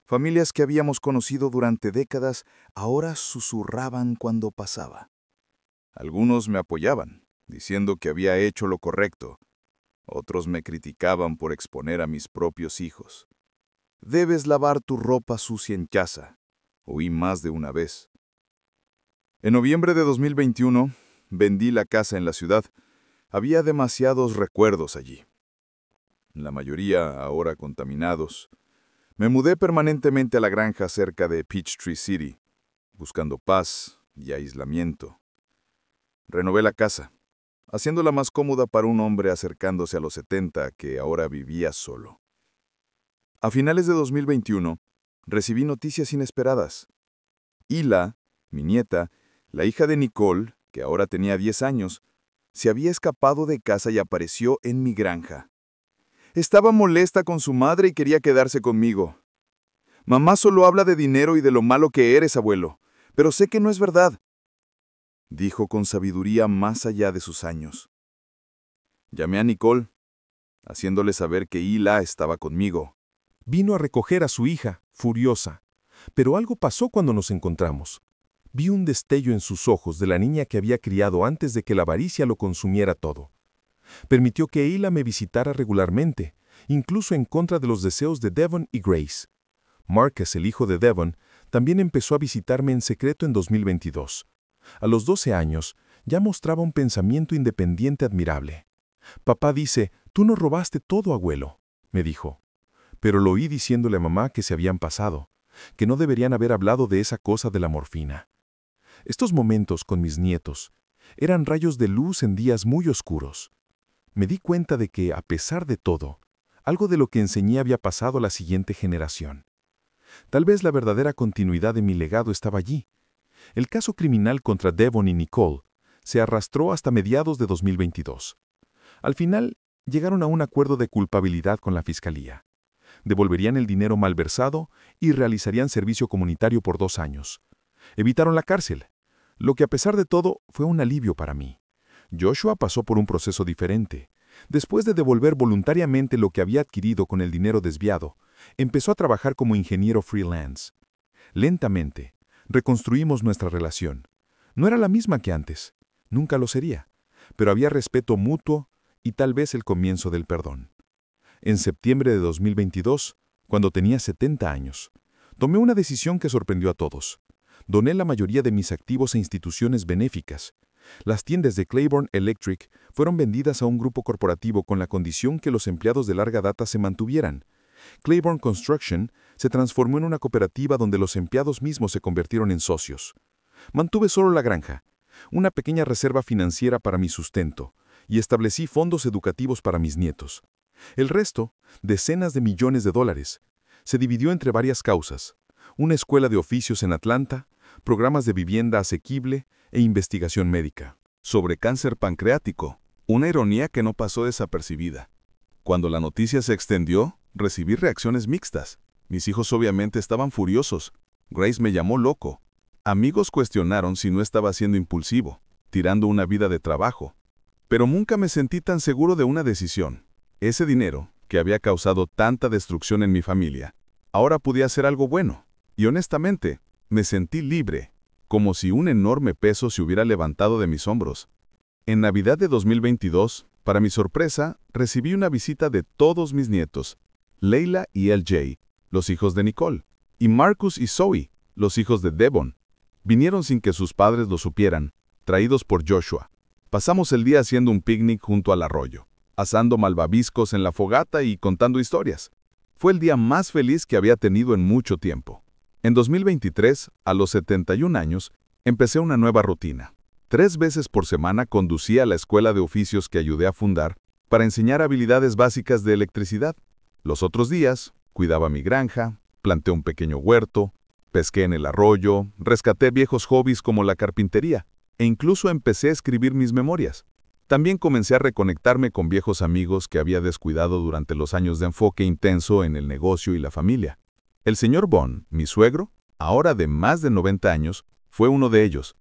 Familias que habíamos conocido durante décadas ahora susurraban cuando pasaba. Algunos me apoyaban, diciendo que había hecho lo correcto. Otros me criticaban por exponer a mis propios hijos. «Debes lavar tu ropa sucia en casa», oí más de una vez. En noviembre de 2021, vendí la casa en la ciudad. Había demasiados recuerdos allí. La mayoría ahora contaminados. Me mudé permanentemente a la granja cerca de Peachtree City, buscando paz y aislamiento. Renové la casa, haciéndola más cómoda para un hombre acercándose a los 70 que ahora vivía solo. A finales de 2021, recibí noticias inesperadas. Hila, mi nieta, la hija de Nicole, que ahora tenía 10 años, se había escapado de casa y apareció en mi granja. Estaba molesta con su madre y quería quedarse conmigo. Mamá solo habla de dinero y de lo malo que eres, abuelo, pero sé que no es verdad, dijo con sabiduría más allá de sus años. Llamé a Nicole, haciéndole saber que Hila estaba conmigo. Vino a recoger a su hija, furiosa. Pero algo pasó cuando nos encontramos. Vi un destello en sus ojos de la niña que había criado antes de que la avaricia lo consumiera todo. Permitió que Hila me visitara regularmente, incluso en contra de los deseos de Devon y Grace. Marcus, el hijo de Devon, también empezó a visitarme en secreto en 2022. A los 12 años, ya mostraba un pensamiento independiente admirable. Papá dice, «Tú no robaste todo, abuelo», me dijo. Pero lo oí diciéndole a mamá que se habían pasado, que no deberían haber hablado de esa cosa de la morfina. Estos momentos con mis nietos eran rayos de luz en días muy oscuros. Me di cuenta de que, a pesar de todo, algo de lo que enseñé había pasado a la siguiente generación. Tal vez la verdadera continuidad de mi legado estaba allí. El caso criminal contra Devon y Nicole se arrastró hasta mediados de 2022. Al final, llegaron a un acuerdo de culpabilidad con la fiscalía. Devolverían el dinero malversado y realizarían servicio comunitario por 2 años. Evitaron la cárcel, lo que a pesar de todo fue un alivio para mí. Joshua pasó por un proceso diferente. Después de devolver voluntariamente lo que había adquirido con el dinero desviado, empezó a trabajar como ingeniero freelance. Lentamente, reconstruimos nuestra relación. No era la misma que antes, nunca lo sería, pero había respeto mutuo y tal vez el comienzo del perdón. En septiembre de 2022, cuando tenía 70 años, tomé una decisión que sorprendió a todos. Doné la mayoría de mis activos a instituciones benéficas. Las tiendas de Claiborne Electric fueron vendidas a un grupo corporativo con la condición que los empleados de larga data se mantuvieran. Claiborne Construction se transformó en una cooperativa donde los empleados mismos se convirtieron en socios. Mantuve solo la granja, una pequeña reserva financiera para mi sustento, y establecí fondos educativos para mis nietos. El resto, decenas de millones de dólares, se dividió entre varias causas: una escuela de oficios en Atlanta, programas de vivienda asequible e investigación médica. Sobre cáncer pancreático, una ironía que no pasó desapercibida. Cuando la noticia se extendió, recibí reacciones mixtas. Mis hijos obviamente estaban furiosos. Grace me llamó loco. Amigos cuestionaron si no estaba siendo impulsivo, tirando una vida de trabajo. Pero nunca me sentí tan seguro de una decisión. Ese dinero, que había causado tanta destrucción en mi familia, ahora podía hacer algo bueno. Y honestamente, me sentí libre, como si un enorme peso se hubiera levantado de mis hombros. En Navidad de 2022, para mi sorpresa, recibí una visita de todos mis nietos, Leila y LJ, los hijos de Nicole, y Marcus y Zoe, los hijos de Devon. Vinieron sin que sus padres lo supieran, traídos por Joshua. Pasamos el día haciendo un picnic junto al arroyo, asando malvaviscos en la fogata y contando historias. Fue el día más feliz que había tenido en mucho tiempo. En 2023, a los 71 años, empecé una nueva rutina. 3 veces por semana conducía a la escuela de oficios que ayudé a fundar para enseñar habilidades básicas de electricidad. Los otros días, cuidaba mi granja, planté un pequeño huerto, pesqué en el arroyo, rescaté viejos hobbies como la carpintería, e incluso empecé a escribir mis memorias. También comencé a reconectarme con viejos amigos que había descuidado durante los años de enfoque intenso en el negocio y la familia. El señor Bond, mi suegro, ahora de más de 90 años, fue uno de ellos.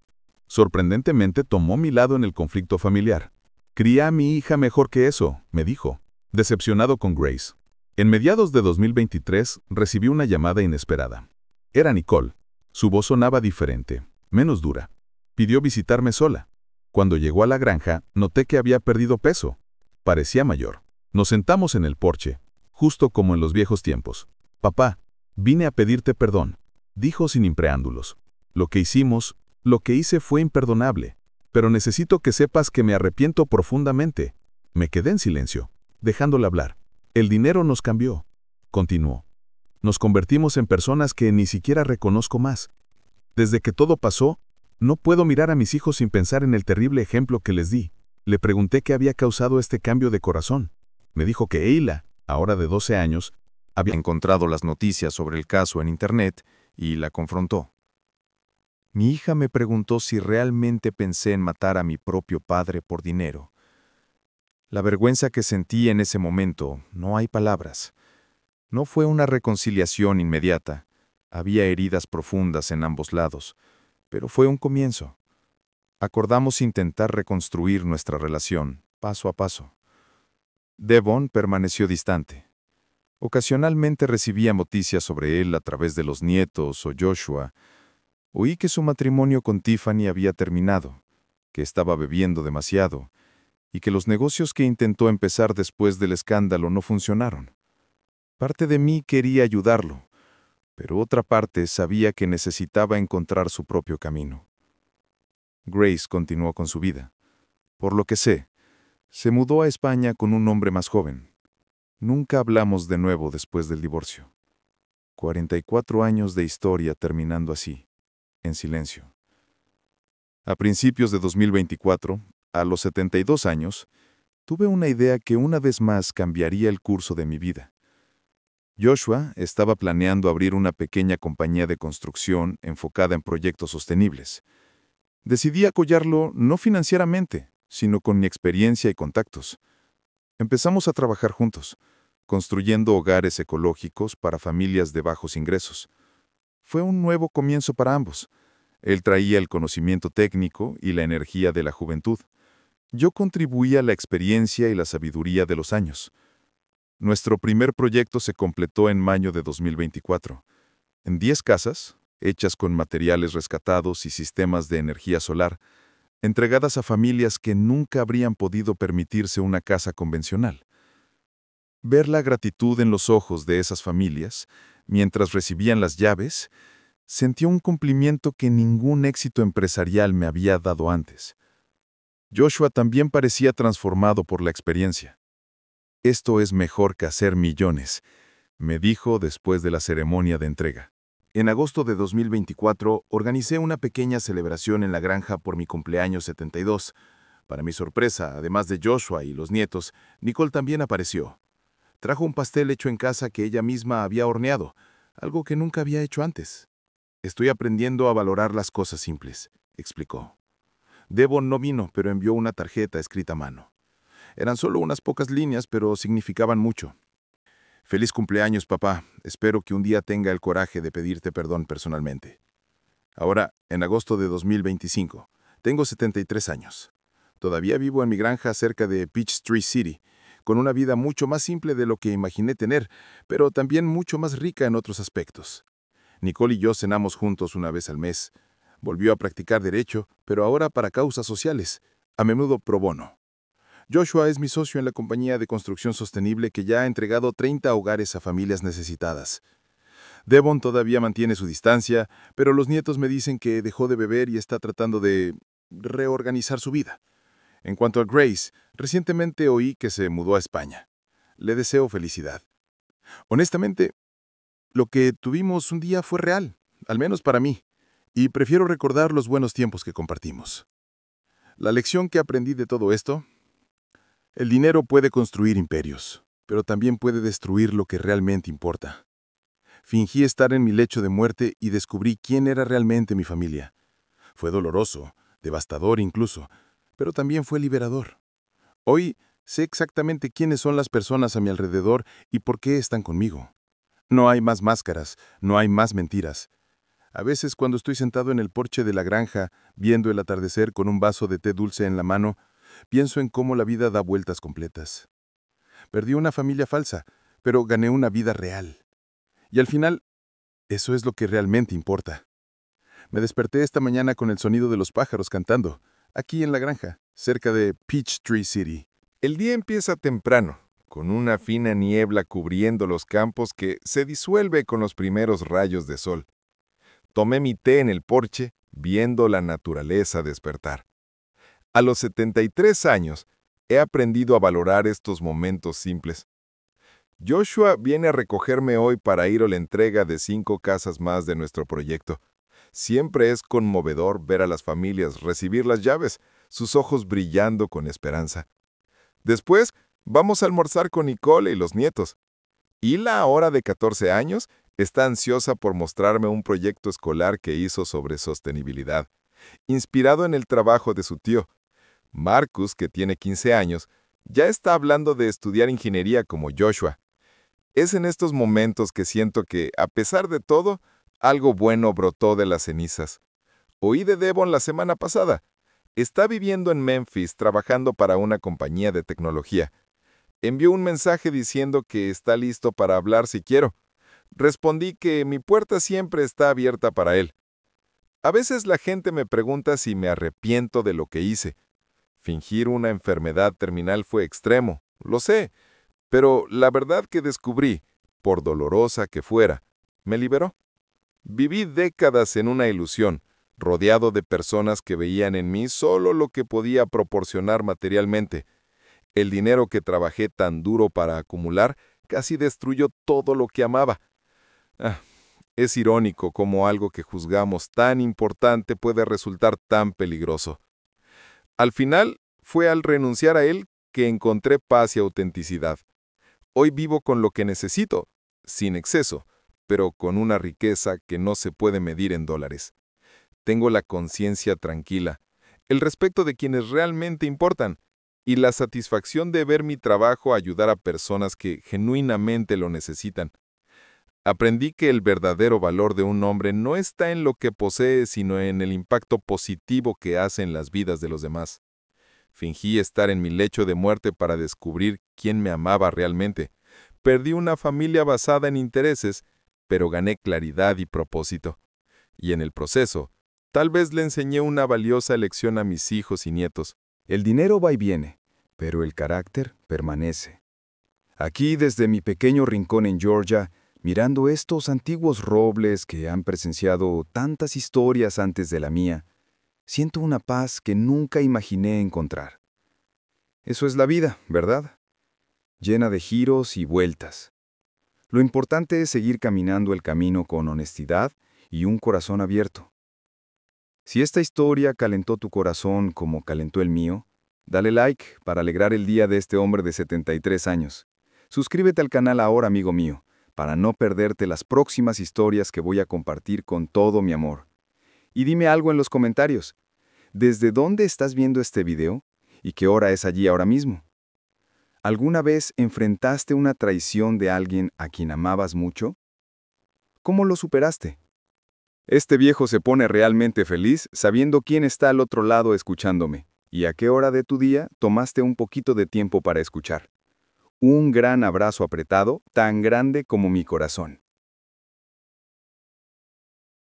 Sorprendentemente tomó mi lado en el conflicto familiar. «Cría a mi hija mejor que eso», me dijo, decepcionado con Grace. En mediados de 2023 recibí una llamada inesperada. Era Nicole. Su voz sonaba diferente, menos dura. Pidió visitarme sola. Cuando llegó a la granja, noté que había perdido peso. Parecía mayor. Nos sentamos en el porche, justo como en los viejos tiempos. «Papá, vine a pedirte perdón», dijo sin preámbulos. «Lo que hicimos, lo que hice fue imperdonable, pero necesito que sepas que me arrepiento profundamente». Me quedé en silencio, dejándola hablar. «El dinero nos cambió», continuó. Nos convertimos en personas que ni siquiera reconozco más. Desde que todo pasó, no puedo mirar a mis hijos sin pensar en el terrible ejemplo que les di. Le pregunté qué había causado este cambio de corazón. Me dijo que Ayla, ahora de 12 años, había encontrado las noticias sobre el caso en Internet y la confrontó. Mi hija me preguntó si realmente pensé en matar a mi propio padre por dinero. La vergüenza que sentí en ese momento, no hay palabras. No fue una reconciliación inmediata. Había heridas profundas en ambos lados, pero fue un comienzo. Acordamos intentar reconstruir nuestra relación, paso a paso. Devon permaneció distante. Ocasionalmente recibía noticias sobre él a través de los nietos o Joshua. Oí que su matrimonio con Tiffany había terminado, que estaba bebiendo demasiado, y que los negocios que intentó empezar después del escándalo no funcionaron. Parte de mí quería ayudarlo, pero otra parte sabía que necesitaba encontrar su propio camino. Grace continuó con su vida. Por lo que sé, se mudó a España con un hombre más joven. Nunca hablamos de nuevo después del divorcio. 44 años de historia terminando así, en silencio. A principios de 2024, a los 72 años, tuve una idea que una vez más cambiaría el curso de mi vida. Joshua estaba planeando abrir una pequeña compañía de construcción enfocada en proyectos sostenibles. Decidí apoyarlo no financieramente, sino con mi experiencia y contactos. Empezamos a trabajar juntos, construyendo hogares ecológicos para familias de bajos ingresos. Fue un nuevo comienzo para ambos. Él traía el conocimiento técnico y la energía de la juventud. Yo contribuía a la experiencia y la sabiduría de los años. Nuestro primer proyecto se completó en mayo de 2024. En 10 casas, hechas con materiales rescatados y sistemas de energía solar, entregadas a familias que nunca habrían podido permitirse una casa convencional. Ver la gratitud en los ojos de esas familias, mientras recibían las llaves, sentí un cumplimiento que ningún éxito empresarial me había dado antes. Joshua también parecía transformado por la experiencia. «Esto es mejor que hacer millones», me dijo después de la ceremonia de entrega. En agosto de 2024, organicé una pequeña celebración en la granja por mi cumpleaños 72. Para mi sorpresa, además de Joshua y los nietos, Nicole también apareció. Trajo un pastel hecho en casa que ella misma había horneado, algo que nunca había hecho antes. «Estoy aprendiendo a valorar las cosas simples», explicó. Devon no vino, pero envió una tarjeta escrita a mano. Eran solo unas pocas líneas, pero significaban mucho. «Feliz cumpleaños, papá. Espero que un día tenga el coraje de pedirte perdón personalmente. Ahora, en agosto de 2025, tengo 73 años. Todavía vivo en mi granja cerca de Peachtree City, con una vida mucho más simple de lo que imaginé tener, pero también mucho más rica en otros aspectos. Nicole y yo cenamos juntos una vez al mes. Volvió a practicar derecho, pero ahora para causas sociales, a menudo pro bono. Joshua es mi socio en la compañía de construcción sostenible que ya ha entregado 30 hogares a familias necesitadas. Devon todavía mantiene su distancia, pero los nietos me dicen que dejó de beber y está tratando de reorganizar su vida. En cuanto a Grace, recientemente oí que se mudó a España. Le deseo felicidad. Honestamente, lo que tuvimos un día fue real, al menos para mí, y prefiero recordar los buenos tiempos que compartimos. La lección que aprendí de todo esto: el dinero puede construir imperios, pero también puede destruir lo que realmente importa. Fingí estar en mi lecho de muerte y descubrí quién era realmente mi familia. Fue doloroso, devastador incluso, pero también fue liberador. Hoy sé exactamente quiénes son las personas a mi alrededor y por qué están conmigo. No hay más máscaras, no hay más mentiras. A veces, cuando estoy sentado en el porche de la granja, viendo el atardecer con un vaso de té dulce en la mano, pienso en cómo la vida da vueltas completas. Perdí una familia falsa, pero gané una vida real. Y al final, eso es lo que realmente importa. Me desperté esta mañana con el sonido de los pájaros cantando, aquí en la granja, cerca de Peachtree City. El día empieza temprano, con una fina niebla cubriendo los campos que se disuelve con los primeros rayos de sol. Tomé mi té en el porche, viendo la naturaleza despertar. A los 73 años, he aprendido a valorar estos momentos simples. Joshua viene a recogerme hoy para ir a la entrega de 5 casas más de nuestro proyecto. Siempre es conmovedor ver a las familias recibir las llaves, sus ojos brillando con esperanza. Después, vamos a almorzar con Nicole y los nietos. Hila, ahora de 14 años, está ansiosa por mostrarme un proyecto escolar que hizo sobre sostenibilidad, inspirado en el trabajo de su tío. Marcus, que tiene 15 años, ya está hablando de estudiar ingeniería como Joshua. Es en estos momentos que siento que, a pesar de todo, algo bueno brotó de las cenizas. Oí de Devon la semana pasada. Está viviendo en Memphis trabajando para una compañía de tecnología. Envió un mensaje diciendo que está listo para hablar si quiero. Respondí que mi puerta siempre está abierta para él. A veces la gente me pregunta si me arrepiento de lo que hice. Fingir una enfermedad terminal fue extremo, lo sé, pero la verdad que descubrí, por dolorosa que fuera, me liberó. Viví décadas en una ilusión, rodeado de personas que veían en mí solo lo que podía proporcionar materialmente. El dinero que trabajé tan duro para acumular casi destruyó todo lo que amaba. Es irónico cómo algo que juzgamos tan importante puede resultar tan peligroso. Al final, fue al renunciar a él que encontré paz y autenticidad. Hoy vivo con lo que necesito, sin exceso, pero con una riqueza que no se puede medir en dólares. Tengo la conciencia tranquila, el respeto de quienes realmente importan, y la satisfacción de ver mi trabajo ayudar a personas que genuinamente lo necesitan. Aprendí que el verdadero valor de un hombre no está en lo que posee, sino en el impacto positivo que hace en las vidas de los demás. Fingí estar en mi lecho de muerte para descubrir quién me amaba realmente. Perdí una familia basada en intereses, pero gané claridad y propósito. Y en el proceso, tal vez le enseñé una valiosa lección a mis hijos y nietos. El dinero va y viene, pero el carácter permanece. Aquí, desde mi pequeño rincón en Georgia, mirando estos antiguos robles que han presenciado tantas historias antes de la mía, siento una paz que nunca imaginé encontrar. Eso es la vida, ¿verdad? Llena de giros y vueltas. Lo importante es seguir caminando el camino con honestidad y un corazón abierto. Si esta historia calentó tu corazón como calentó el mío, dale like para alegrar el día de este hombre de 73 años. Suscríbete al canal ahora, amigo mío, para no perderte las próximas historias que voy a compartir con todo mi amor. Y dime algo en los comentarios. ¿Desde dónde estás viendo este video? ¿Y qué hora es allí ahora mismo? ¿Alguna vez enfrentaste una traición de alguien a quien amabas mucho? ¿Cómo lo superaste? Este viejo se pone realmente feliz sabiendo quién está al otro lado escuchándome y a qué hora de tu día tomaste un poquito de tiempo para escuchar. Un gran abrazo apretado, tan grande como mi corazón.